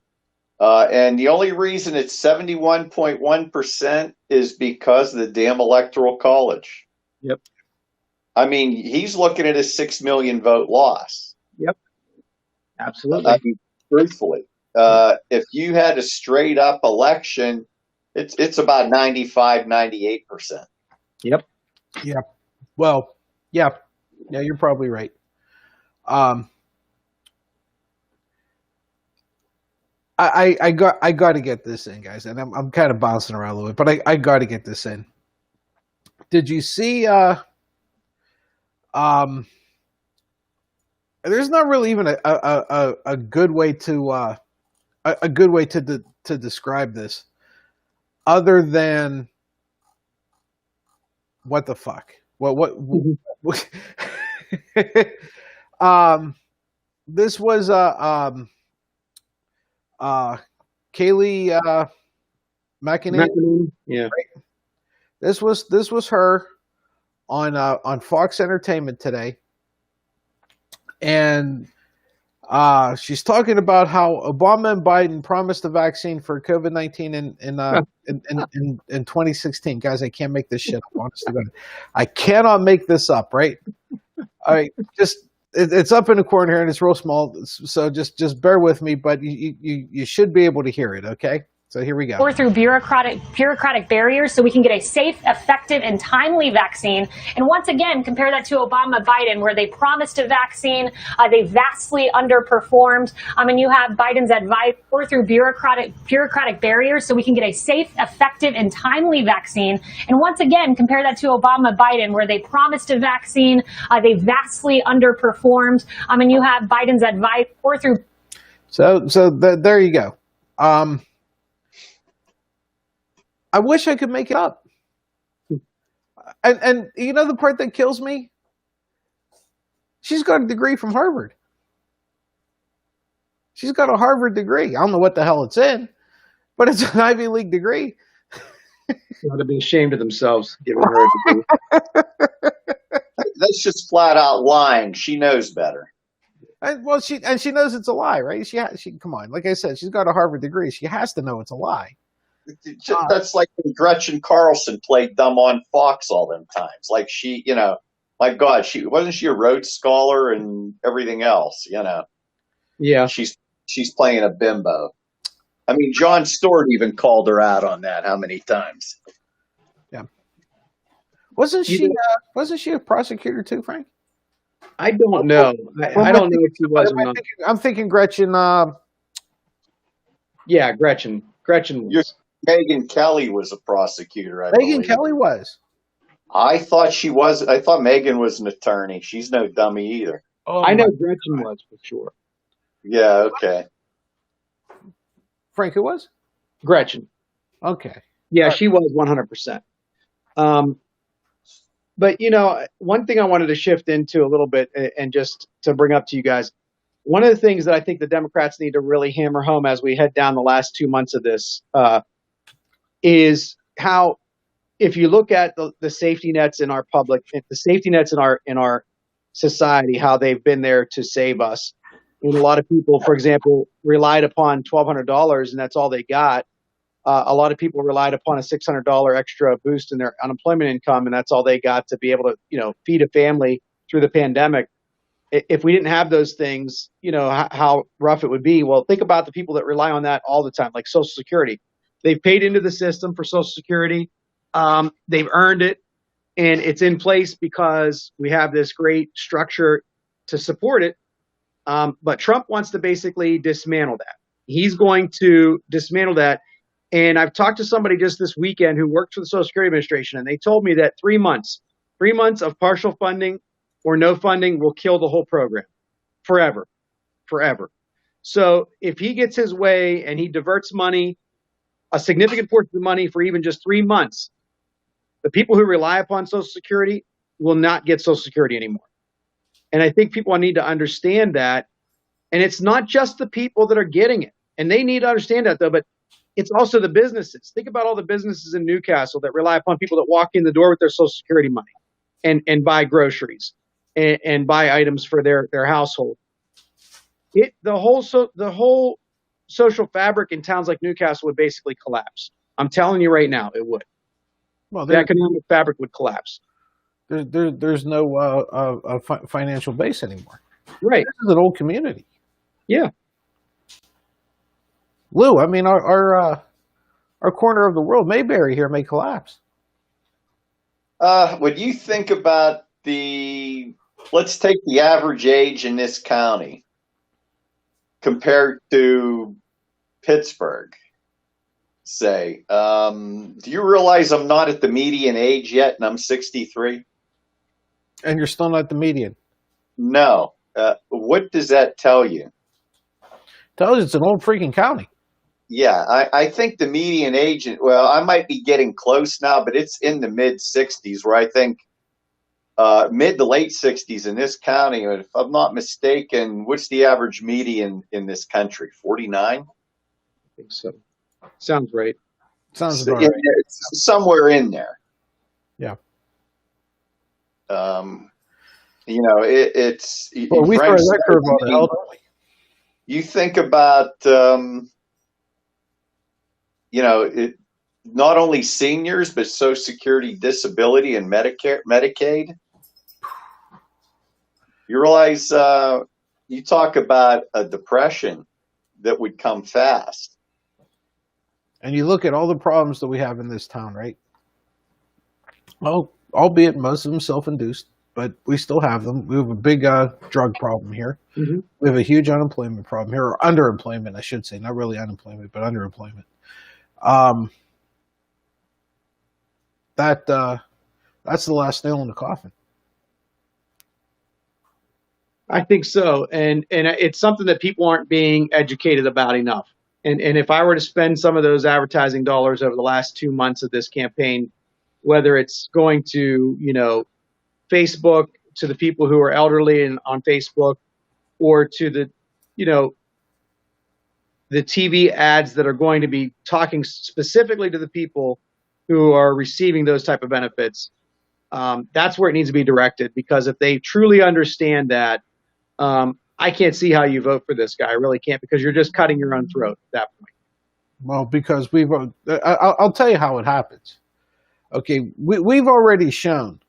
And the only reason it's 71.1% is because of the damn Electoral College. Yep. I mean, he's looking at a 6 million vote loss. Yep. Absolutely. I mean, truthfully, if you had a straight up election, it's about 95, 98%. Yep. Yeah. Well, yeah, you're probably right. I got to get this in, guys, and I'm kind of bouncing around a little bit, but I got to get this in. Did you see? There's not really even a good way to to describe this, other than what the fuck? What this was Kaylee McEnany. Yeah. Right? This was her on Fox Entertainment today, and she's talking about how Obama and Biden promised a vaccine for COVID-19 in 2016. Guys, I can't make this shit up. Honestly, I cannot make this up. Right? All right, it's up in the corner here and it's real small, so just bear with me. But you should be able to hear it. Okay. So here we go. Or through bureaucratic barriers so we can get a safe, effective, and timely vaccine. And once again, compare that to Obama-Biden, where they promised a vaccine, they vastly underperformed. And you have Biden's advice, or through bureaucratic barriers so we can get a safe, effective, and timely vaccine. And once again, compare that to Obama-Biden, where they promised a vaccine, they vastly underperformed. And you have Biden's advice, or through. There you go. I wish I could make it up. And you know the part that kills me? She's got a degree from Harvard. She's got a Harvard degree. I don't know what the hell it's in, but it's an Ivy League degree. They ought to be ashamed of themselves giving her a degree. That's just flat out lying. She knows better. She knows it's a lie, right? She come on. Like I said, she's got a Harvard degree. She has to know it's a lie. That's like when Gretchen Carlson played dumb on Fox all them times. Like she, my God, wasn't she a Rhodes Scholar and everything else, Yeah. She's playing a bimbo. I mean, Jon Stewart even called her out on that. How many times? Yeah. Wasn't she a prosecutor too, Frank? I don't know. I don't know if she was or not. I'm thinking Gretchen. Yeah, Gretchen. Gretchen was. Megyn Kelly was a prosecutor. Megyn Kelly was. I thought she was. I thought Megyn was an attorney. She's no dummy either. Oh, I know Gretchen was for sure. Yeah. Okay. Frank, who was? Gretchen. Okay. Yeah, she was 100%. But one thing I wanted to shift into a little bit, and just to bring up to you guys, one of the things that I think the Democrats need to really hammer home as we head down the last 2 months of this is how, if you look at the safety nets in our public, the safety nets in our society, how they've been there to save us. And a lot of people, for example, relied upon $1,200, and that's all they got. A lot of people relied upon a $600 extra boost in their unemployment income, and that's all they got to be able to, feed a family through the pandemic. If we didn't have those things, how rough it would be. Well, think about the people that rely on that all the time, like Social Security. They've paid into the system for Social Security. They've earned it, and it's in place because we have this great structure to support it. But Trump wants to basically dismantle that. He's going to dismantle that. And I've talked to somebody just this weekend who works for the Social Security Administration, and they told me that 3 months of partial funding or no funding will kill the whole program forever. So if he gets his way and he diverts money, a significant portion of the money for even just 3 months, the people who rely upon Social Security will not get Social Security anymore. And I think people need to understand that. And it's not just the people that are getting it. And they need to understand that, though, but it's also the businesses. Think about all the businesses in Newcastle that rely upon people that walk in the door with their Social Security money and buy groceries and buy items for their household. The whole social fabric in towns like Newcastle would basically collapse. I'm telling you right now, it would. Well, the economic fabric would collapse. There's no financial base anymore. Right. This is an old community. Yeah. Lou, I mean, our corner of the world, Mayberry here, may collapse. When you think about let's take the average age in this county compared to Pittsburgh, say, do you realize I'm not at the median age yet and I'm 63? And you're still not the median? No. What does that tell you? Tells you it's an old freaking county. Yeah, I think the median age, well, I might be getting close now, but it's in the mid-60s, where I think mid to late 60s in this county. If I'm not mistaken, what's the average median in this country? 49? I think so. Sounds right. Sounds about right. Somewhere in there. Yeah. it's Well, we throw Frank that said, curveball to hell, don't we? you think about, not only seniors, but Social Security, disability, and Medicaid. You realize, you talk about a depression that would come fast. And you look at all the problems that we have in this town, right? Well, albeit most of them self-induced, but we still have them. We have a big drug problem here. Mm-hmm. We have a huge unemployment problem here, or underemployment, I should say. Not really unemployment, but underemployment. That's the last nail in the coffin. I think so, and it's something that people aren't being educated about enough. And if I were to spend some of those advertising dollars over the last 2 months of this campaign, whether it's going to Facebook, to the people who are elderly and on Facebook, or to the the TV ads that are going to be talking specifically to the people who are receiving those type of benefits, that's where it needs to be directed. Because if they truly understand that, I can't see how you vote for this guy. I really can't, because you're just cutting your own throat at that point. Well, because I'll tell you how it happens. Okay, we've already shown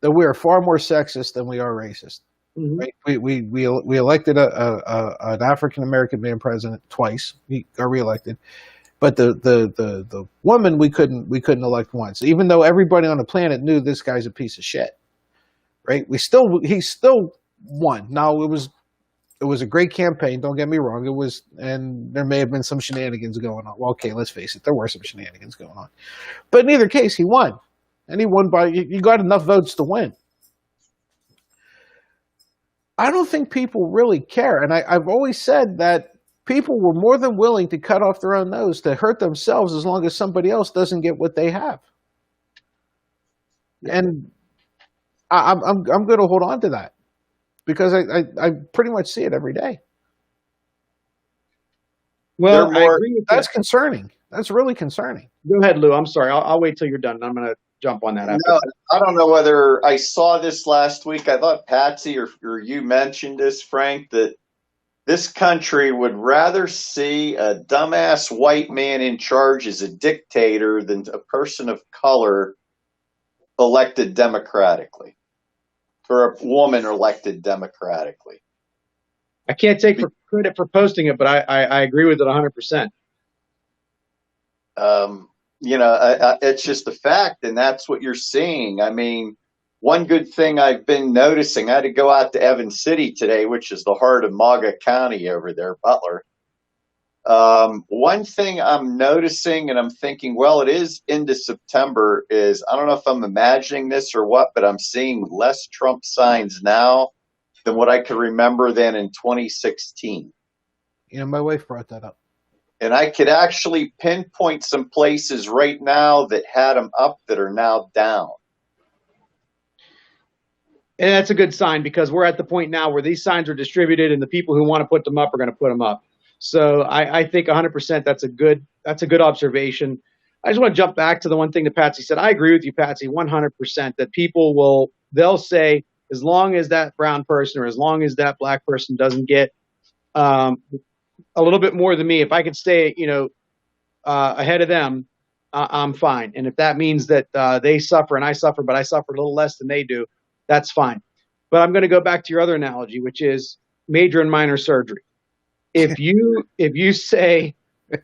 that we are far more sexist than we are racist. Mm-hmm. Right? We elected an African American man president twice. He got reelected, but the woman we couldn't elect once, even though everybody on the planet knew this guy's a piece of shit. Right? He still won. Now it was a great campaign. Don't get me wrong. It was, and there may have been some shenanigans going on. Well, okay, let's face it, there were some shenanigans going on, but in either case, he won, and he won by you got enough votes to win. I don't think people really care, and I've always said that people were more than willing to cut off their own nose to hurt themselves as long as somebody else doesn't get what they have, and I'm going to hold on to that. Because I pretty much see it every day. Well, I agree with that's concerning. That's really concerning. Go ahead, Lou. I'm sorry. I'll wait till you're done. I'm going to jump on that after. No, I don't know whether I saw this last week. I thought Patsy or you mentioned this, Frank, that this country would rather see a dumbass white man in charge as a dictator than a person of color elected democratically. Or a woman elected democratically. I can't take credit for posting it, but I agree with it 100%. It's just a fact, and that's what you're seeing. I mean, one good thing I've been noticing, I had to go out to Evans City today, which is the heart of Maga County over there, Butler. One thing I'm noticing, and I'm thinking, well, it is into September, is I don't know if I'm imagining this or what, but I'm seeing less Trump signs now than what I could remember then in 2016. My wife brought that up. And I could actually pinpoint some places right now that had them up that are now down. And that's a good sign, because we're at the point now where these signs are distributed and the people who want to put them up are going to put them up. So I think 100% that's a good observation. I just want to jump back to the one thing that Patsy said. I agree with you, Patsy, 100%, that people they'll say, as long as that brown person or as long as that black person doesn't get a little bit more than me, if I could stay, ahead of them, I'm fine. And if that means that they suffer and I suffer, but I suffer a little less than they do, that's fine. But I'm going to go back to your other analogy, which is major and minor surgery. If you say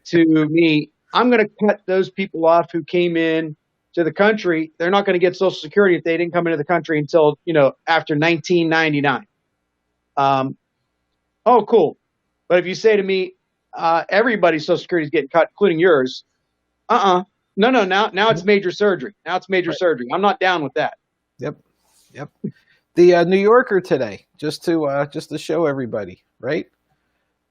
to me, I'm going to cut those people off who came in to the country, they're not going to get Social Security if they didn't come into the country until, after 1999. Oh, cool. But if you say to me, everybody's Social Security is getting cut, including yours, no, now it's major surgery. Now it's major surgery. I'm not down with that. Yep. The New Yorker today, just to show everybody, right?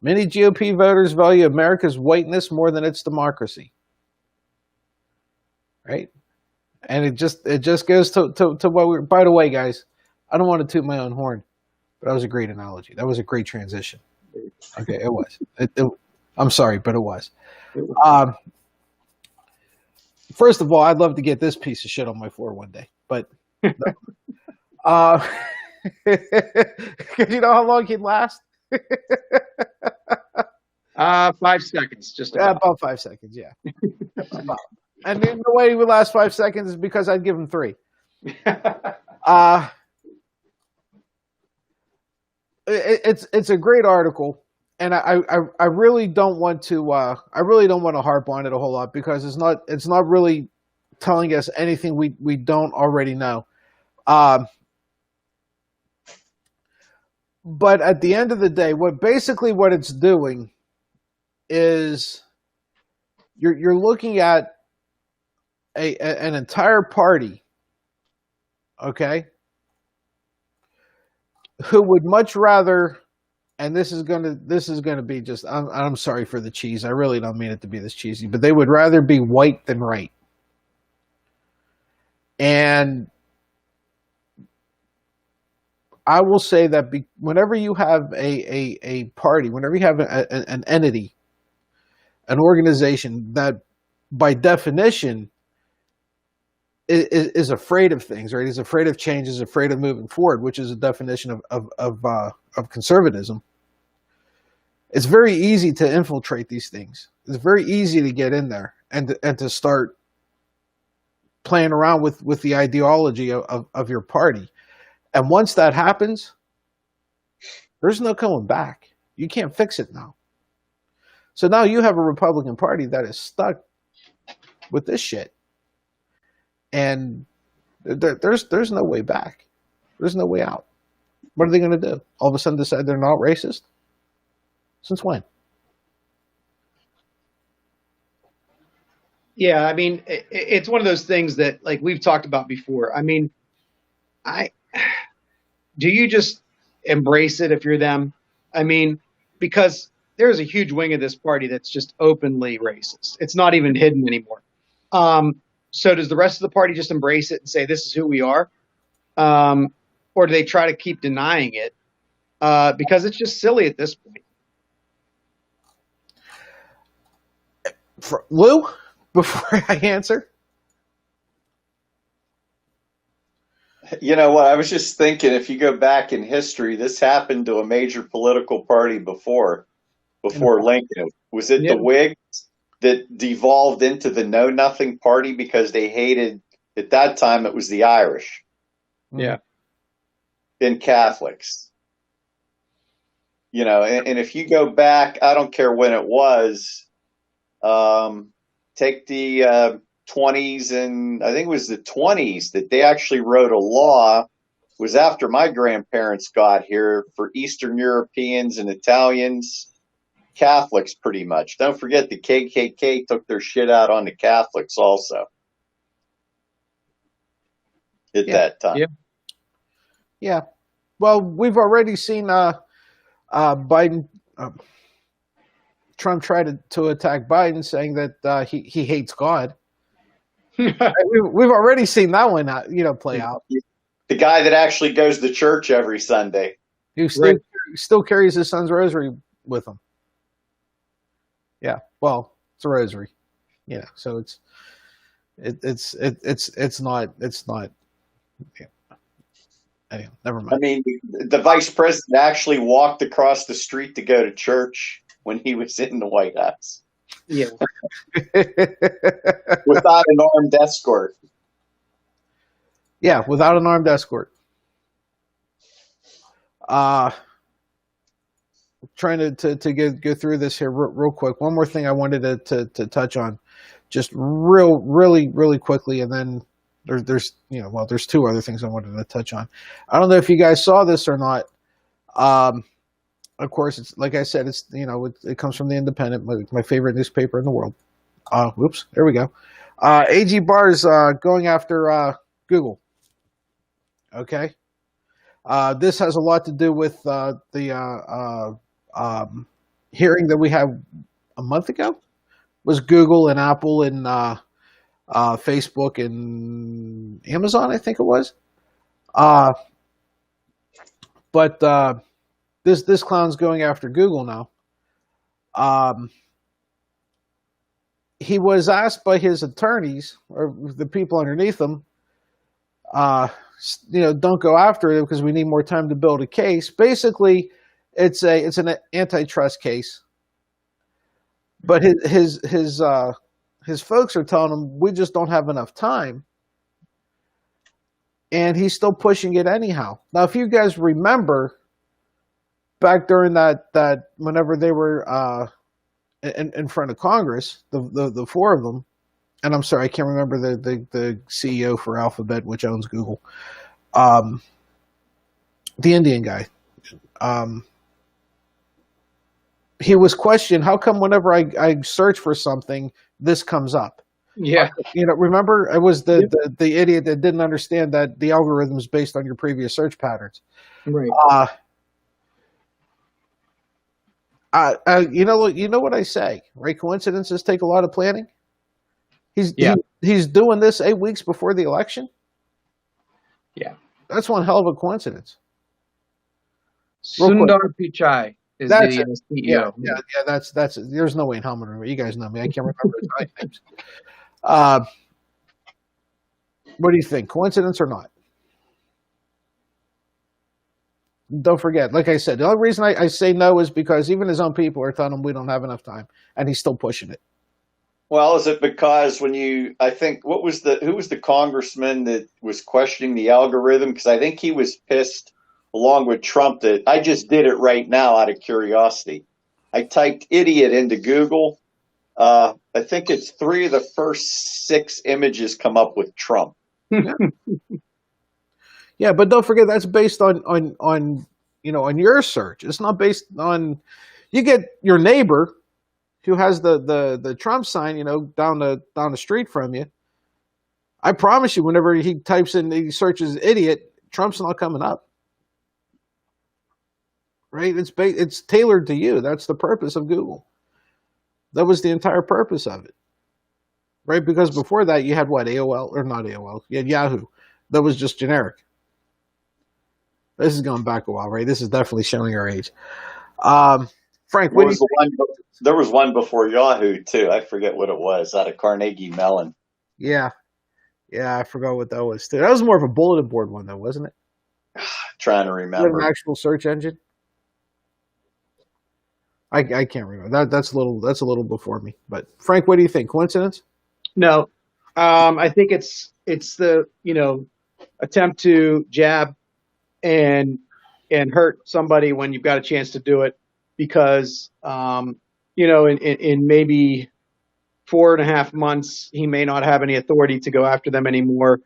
Many GOP voters value America's whiteness more than its democracy. Right? And it just goes to what we're, by the way, guys, I don't want to toot my own horn, but that was a great analogy. That was a great transition. Okay, it was. I'm sorry, but it was. First of all, I'd love to get this piece of shit on my floor one day, but Because you know how long he'd last? 5 seconds, just about. About 5 seconds, yeah. About. And the way he would last 5 seconds is because I'd give him 3. It's a great article, and I really don't want to harp on it a whole lot because it's not really telling us anything we don't already know. But at the end of the day, what it's doing is you're looking at an entire party, okay, who would much rather, and this is gonna be just, I'm sorry for the cheese. I really don't mean it to be this cheesy, but they would rather be white than right. And I will say that whenever you have a party, whenever you have an entity, an organization that by definition is afraid of things, right? Is afraid of change, is afraid of moving forward, which is a definition of conservatism. It's very easy to infiltrate these things. It's very easy to get in there and to start playing around with the ideology of your party. And once that happens, there's no coming back. You can't fix it now. So now you have a Republican Party that is stuck with this shit. And there's no way back. There's no way out. What are they going to do? All of a sudden decide they're not racist? Since when? Yeah, I mean, it's one of those things that, like we've talked about before. I mean, do you just embrace it if you're them? I mean, because there's a huge wing of this party that's just openly racist. It's not even hidden anymore. So does the rest of the party just embrace it and say, this is who we are? Or do they try to keep denying it? Because it's just silly at this point. Lou, before I answer? You know what? I was just thinking, if you go back in history, this happened to a major political party before Lincoln. Was it the Whigs that devolved into the Know Nothing Party because they hated, at that time, it was the Irish. Yeah. And Catholics. You know, and if you go back, I don't care when it was, take the 20s, and I think it was the 20s that they actually wrote a law. It was after my grandparents got here, for Eastern Europeans and Italians, Catholics pretty much. Don't forget the KKK took their shit out on the Catholics also at that time. Yeah. Yeah. Well, we've already seen Biden, Trump tried to attack Biden, saying that he hates God. We've already seen that one, play out. The guy that actually goes to church every Sunday, Who still carries his son's rosary with him. Yeah, well, it's a rosary. Yeah, so it's not. Yeah. Anyway, never mind. I mean, the vice president actually walked across the street to go to church when he was in the White House. Yeah. Without an armed escort. Yeah, without an armed escort. Trying to go through this here real quick. One more thing I wanted to touch on, just really quickly, and then there's two other things I wanted to touch on. I don't know if you guys saw this or not. Of course, it's like I said, it's it comes from the Independent, my favorite newspaper in the world. Whoops, there we go. AG Barr's going after Google. Okay, this has a lot to do with the hearing that we had a month ago. Was Google and Apple and Facebook and Amazon, I think it was. But this clown's going after Google now. He was asked by his attorneys, or the people underneath him, don't go after it because we need more time to build a case. Basically, it's an antitrust case. But his folks are telling him we just don't have enough time, and he's still pushing it anyhow. Now, if you guys remember, back during that whenever they were in front of Congress, the four of them, and I'm sorry, I can't remember the CEO for Alphabet, which owns Google, the Indian guy. He was questioned, how come whenever I search for something, this comes up? Yeah. Remember, it was the idiot that didn't understand that the algorithm is based on your previous search patterns. Right. You know what I say, right? Coincidences take a lot of planning. He's doing this 8 weeks before the election. Yeah. That's one hell of a coincidence. Sundar Pichai is That's the CEO. Yeah. That's there's no way in hell I'm gonna remember. You guys know me. I can't remember his names. What do you think? Coincidence or not? Don't forget, like I said, the only reason I say no is because even his own people are telling him we don't have enough time, and he's still pushing it. Well, is it because who was the congressman that was questioning the algorithm? Because I think he was pissed along with Trump that I just did it right now out of curiosity. I typed idiot into Google. I think it's 3 of the first 6 images come up with Trump. Yeah, but don't forget that's based on your search. It's not based on you get your neighbor who has the Trump sign, down the street from you. I promise you, whenever he searches idiot, Trump's not coming up. Right? It's tailored to you. That's the purpose of Google. That was the entire purpose of it. Right? Because before that, you had what? AOL, or not AOL. You had Yahoo. That was just generic. This is going back a while, right? This is definitely showing our age. Frank, there was one before Yahoo, too. I forget what it was, out of Carnegie Mellon. Yeah, I forgot what that was, too. That was more of a bulletin board one, though, wasn't it? Trying to remember. An actual search engine? I can't remember. That's a little before me. But Frank, what do you think? Coincidence? No, I think it's the attempt to jab and hurt somebody when you've got a chance to do it, because in maybe 4.5 months he may not have any authority to go after them anymore.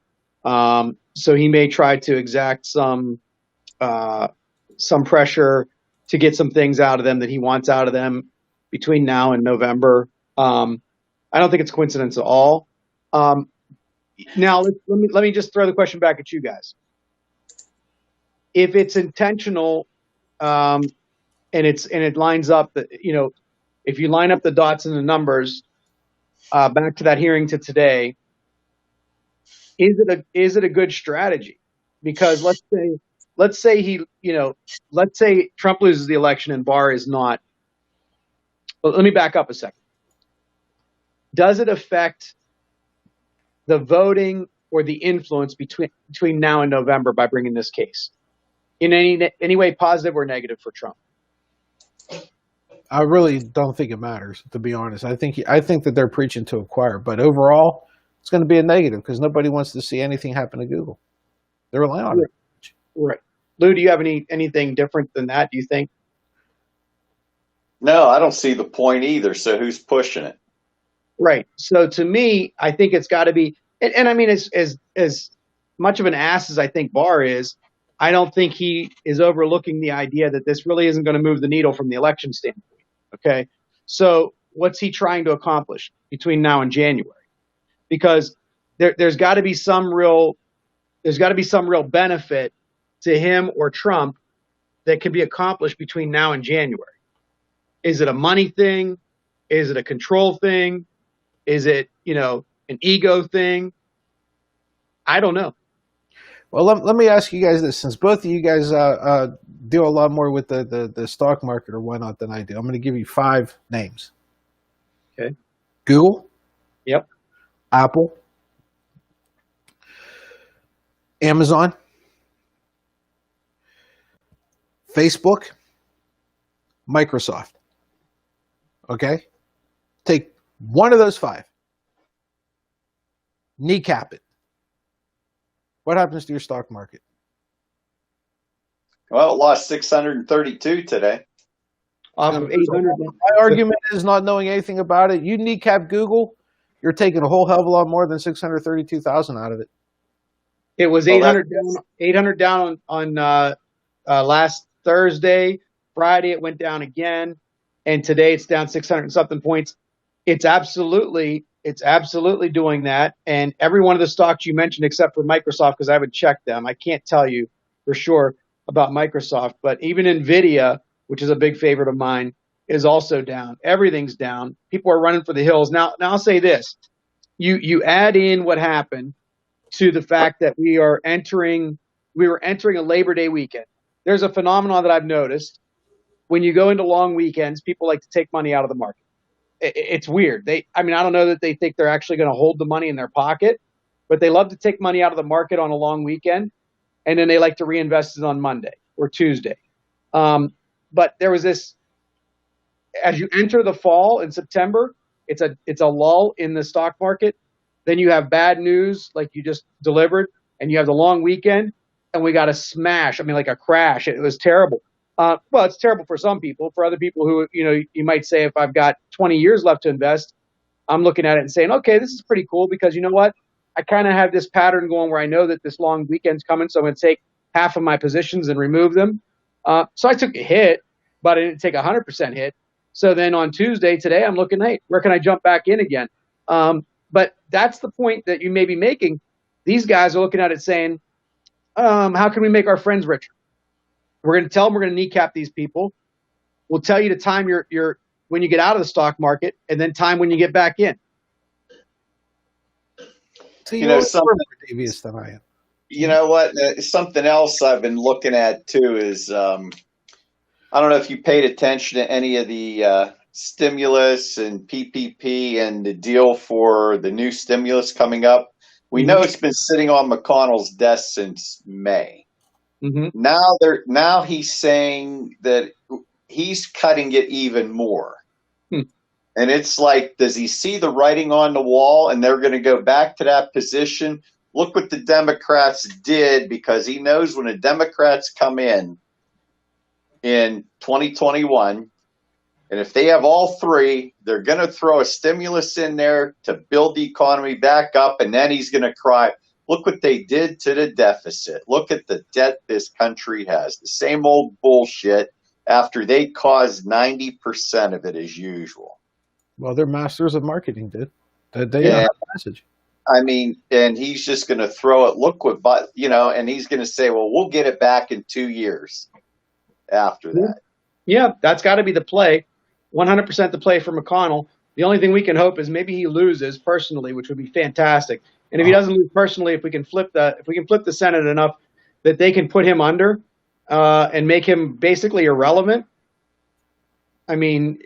So he may try to exact some pressure to get some things out of them that he wants out of them between now and November. I don't think it's coincidence at all. Now let me just throw the question back at you guys. If it's intentional, and it lines up that, if you line up the dots and the numbers, back to that hearing to today, is it a good strategy? Because let's say Trump loses the election and Barr is not. Well, let me back up a second. Does it affect the voting or the influence between now and November by bringing this case in any way, positive or negative for Trump? I really don't think it matters, to be honest. I think that they're preaching to a choir, but overall, it's going to be a negative because nobody wants to see anything happen to Google. They're relying on it. Right. Lou, do you have anything different than that, do you think? No, I don't see the point either. So who's pushing it? Right. So to me, I think it's got to be, and I mean, as much of an ass as I think Barr is, I don't think he is overlooking the idea that this really isn't going to move the needle from the election standpoint. Okay. So what's he trying to accomplish between now and January? Because there's got to be some real benefit to him or Trump that can be accomplished between now and January. Is it a money thing? Is it a control thing? Is it, an ego thing? I don't know. Well, let me ask you guys this. Since both of you guys do a lot more with the stock market or whatnot than I do, I'm going to give you 5 names. Okay. Google. Yep. Apple. Amazon, Facebook, Microsoft. Okay? Take one of those five, kneecap it. What happens to your stock market? Well, it lost 632 today. Off of 800. My argument is not knowing anything about it. You kneecap Google, you're taking a whole hell of a lot more than 632,000 out of it. It was 800 down on last Thursday. Friday it went down again, and today it's down 600 and something points. It's absolutely doing that. And every one of the stocks you mentioned, except for Microsoft, because I haven't checked them, I can't tell you for sure about Microsoft. But even Nvidia, which is a big favorite of mine, is also down. Everything's down. People are running for the hills. Now I'll say this: you add in what happened to the fact that we were entering a Labor Day weekend. There's a phenomenon that I've noticed. When you go into long weekends, people like to take money out of the market. It's weird. I don't know that they think they're actually going to hold the money in their pocket, but they love to take money out of the market on a long weekend, and then they like to reinvest it on Monday or Tuesday. But there was this, as you enter the fall in September, it's a lull in the stock market. Then you have bad news like you just delivered, and you have the long weekend, and we got a smash. Like a crash. It was terrible. Well, it's terrible for some people. For other people who, you might say, if I've got 20 years left to invest, I'm looking at it and saying, okay, this is pretty cool because you know what? I kind of have this pattern going where I know that this long weekend's coming, so I'm going to take half of my positions and remove them. So I took a hit, but I didn't take a 100% hit. So then on Tuesday, today, I'm looking, hey, where can I jump back in again? But that's the point that you may be making. These guys are looking at it saying, how can we make our friends richer? We're going to tell them we're going to kneecap these people. We'll tell you to time your when you get out of the stock market, and then time when you get back in. So you're more devious than I am. You know what? Something else I've been looking at too is I don't know if you paid attention to any of the stimulus and PPP and the deal for the new stimulus coming up. We know it's been sitting on McConnell's desk since May. Mm-hmm. Now he's saying that he's cutting it even more. And it's like, does he see the writing on the wall and they're going to go back to that position? Look what the Democrats did, because he knows when the Democrats come in 2021, and if they have all three, they're going to throw a stimulus in there to build the economy back up, and then he's going to cry, look what they did to the deficit. Look at the debt this country has. The same old bullshit after they caused 90% of it as usual. Well, they're masters of marketing, dude. They have the message. And he's just going to throw it, look what, and he's going to say, well, we'll get it back in 2 years after that. Yeah, that's got to be the play. 100% the play for McConnell. The only thing we can hope is maybe he loses personally, which would be fantastic. And if he doesn't lose personally, if we can flip the Senate enough that they can put him under and make him basically irrelevant, then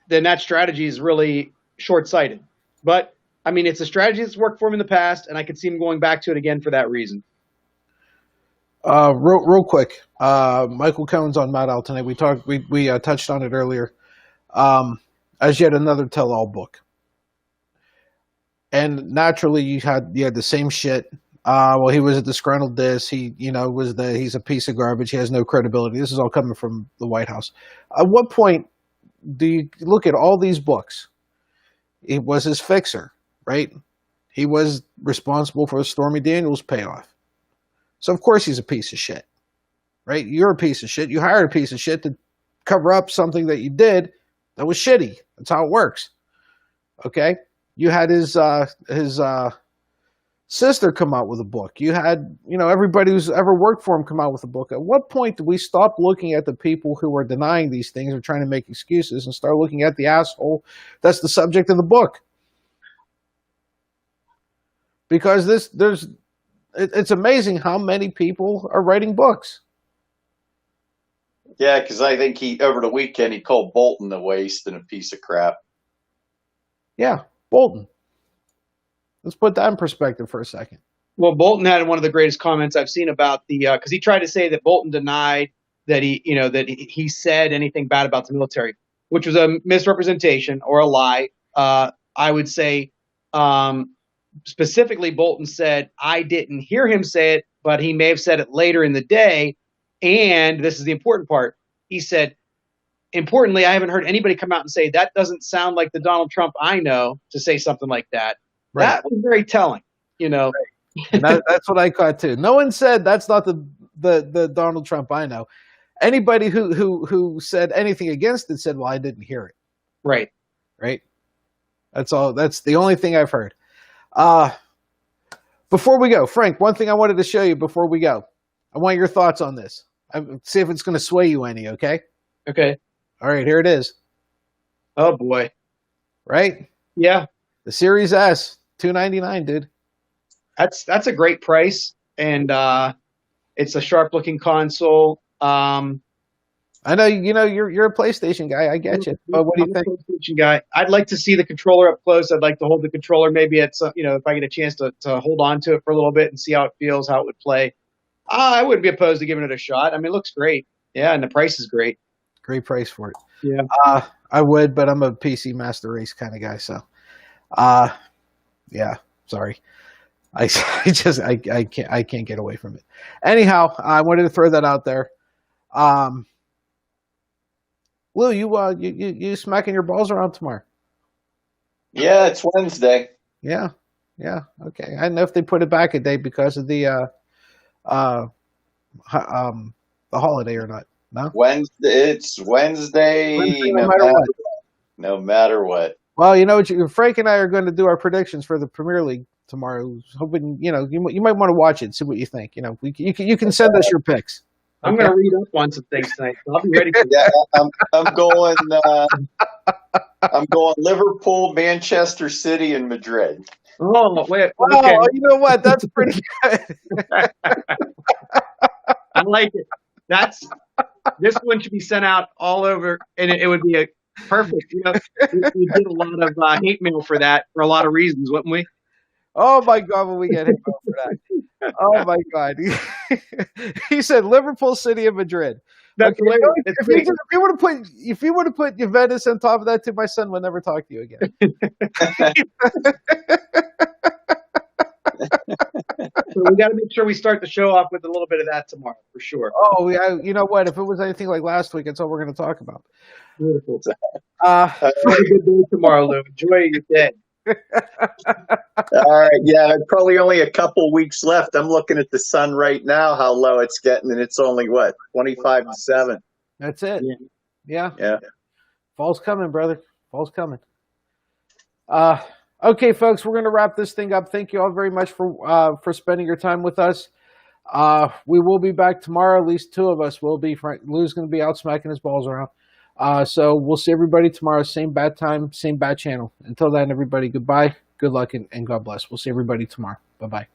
that strategy is really short-sighted. But it's a strategy that's worked for him in the past, and I could see him going back to it again for that reason. Real quick, Michael Cohen's on Matt Out tonight. We touched on it earlier, as yet another tell-all book. And naturally, you had the same shit. Well, he was a disgruntled this. He's a piece of garbage. He has no credibility. This is all coming from the White House. At what point do you look at all these books? It was his fixer, right? He was responsible for Stormy Daniels' payoff. So of course he's a piece of shit, right? You're a piece of shit. You hired a piece of shit to cover up something that you did that was shitty. That's how it works. Okay. You had his sister come out with a book. You had, everybody who's ever worked for him come out with a book. At what point do we stop looking at the people who are denying these things or trying to make excuses and start looking at the asshole that's the subject of the book? Because it's amazing how many people are writing books. Yeah, because I think over the weekend he called Bolton a waste and a piece of crap. Yeah, Bolton. Let's put that in perspective for a second. Well, Bolton had one of the greatest comments I've seen about the because he tried to say that Bolton denied that he said anything bad about the military, which was a misrepresentation or a lie. I would say specifically Bolton said, I didn't hear him say it, but he may have said it later in the day. And this is the important part. He said, importantly, I haven't heard anybody come out and say that doesn't sound like the Donald Trump I know to say something like that. Right. That was very telling, Right. And that's what I caught too. No one said that's not the Donald Trump I know. Anybody who said anything against it said, well, I didn't hear it. Right. Right. That's all. That's the only thing I've heard. Before we go, Frank, one thing I wanted to show you before we go. I want your thoughts on this. See if it's going to sway you any, okay? Okay. All right, here it is. Oh, boy. Right? Yeah. The Series S, $299, dude. That's a great price, and it's a sharp-looking console. I know you're a PlayStation guy. I get you. But what do you think? PlayStation guy. I'd like to see the controller up close. I'd like to hold the controller. Maybe at some, if I get a chance to hold on to it for a little bit and see how it feels, how it would play. I wouldn't be opposed to giving it a shot. I mean, it looks great. Yeah, and the price is great. Great price for it. Yeah. I would, but I'm a PC Master Race kind of guy, so. Yeah. Sorry. I can't get away from it. Anyhow, I wanted to throw that out there. Lou, you smacking your balls around tomorrow? Yeah, it's Wednesday. Yeah. Okay. I don't know if they put it back a day because of the holiday or not. No. It's Wednesday no matter what. Well, you know what? Frank and I are going to do our predictions for the Premier League tomorrow. Hoping you might want to watch it, see what you think. You can send us your picks. I'm going to read up on some things tonight. So I'll be ready. I'm going. I'm going Liverpool, Manchester City, and Madrid. Oh wait! Wow, okay. You know what? That's pretty good. I like it. This one should be sent out all over, and it would be a perfect. We did a lot of hate mail for that for a lot of reasons, wouldn't we? Oh my God, will we get hate mail for that? Oh my God. He said Liverpool, City, and Madrid. That's okay, if you would have put Juventus on top of that too, my son would never talk to you again. So we got to make sure we start the show off with a little bit of that tomorrow, for sure. Oh, yeah. You know what? If it was anything like last week, that's all we're going to talk about. Beautiful. Have a good day tomorrow, Lou. Enjoy your day. All right. Yeah, probably only a couple weeks left. I'm looking at the sun right now, how low it's getting, and it's only, 25-7. That's it. Yeah. Yeah. Fall's coming, brother. Fall's coming. Okay, folks, we're going to wrap this thing up. Thank you all very much for spending your time with us. We will be back tomorrow. At least two of us will be. Lou's going to be out smacking his balls around. So we'll see everybody tomorrow. Same bat time, same bat channel. Until then, everybody, goodbye, good luck, and God bless. We'll see everybody tomorrow. Bye-bye.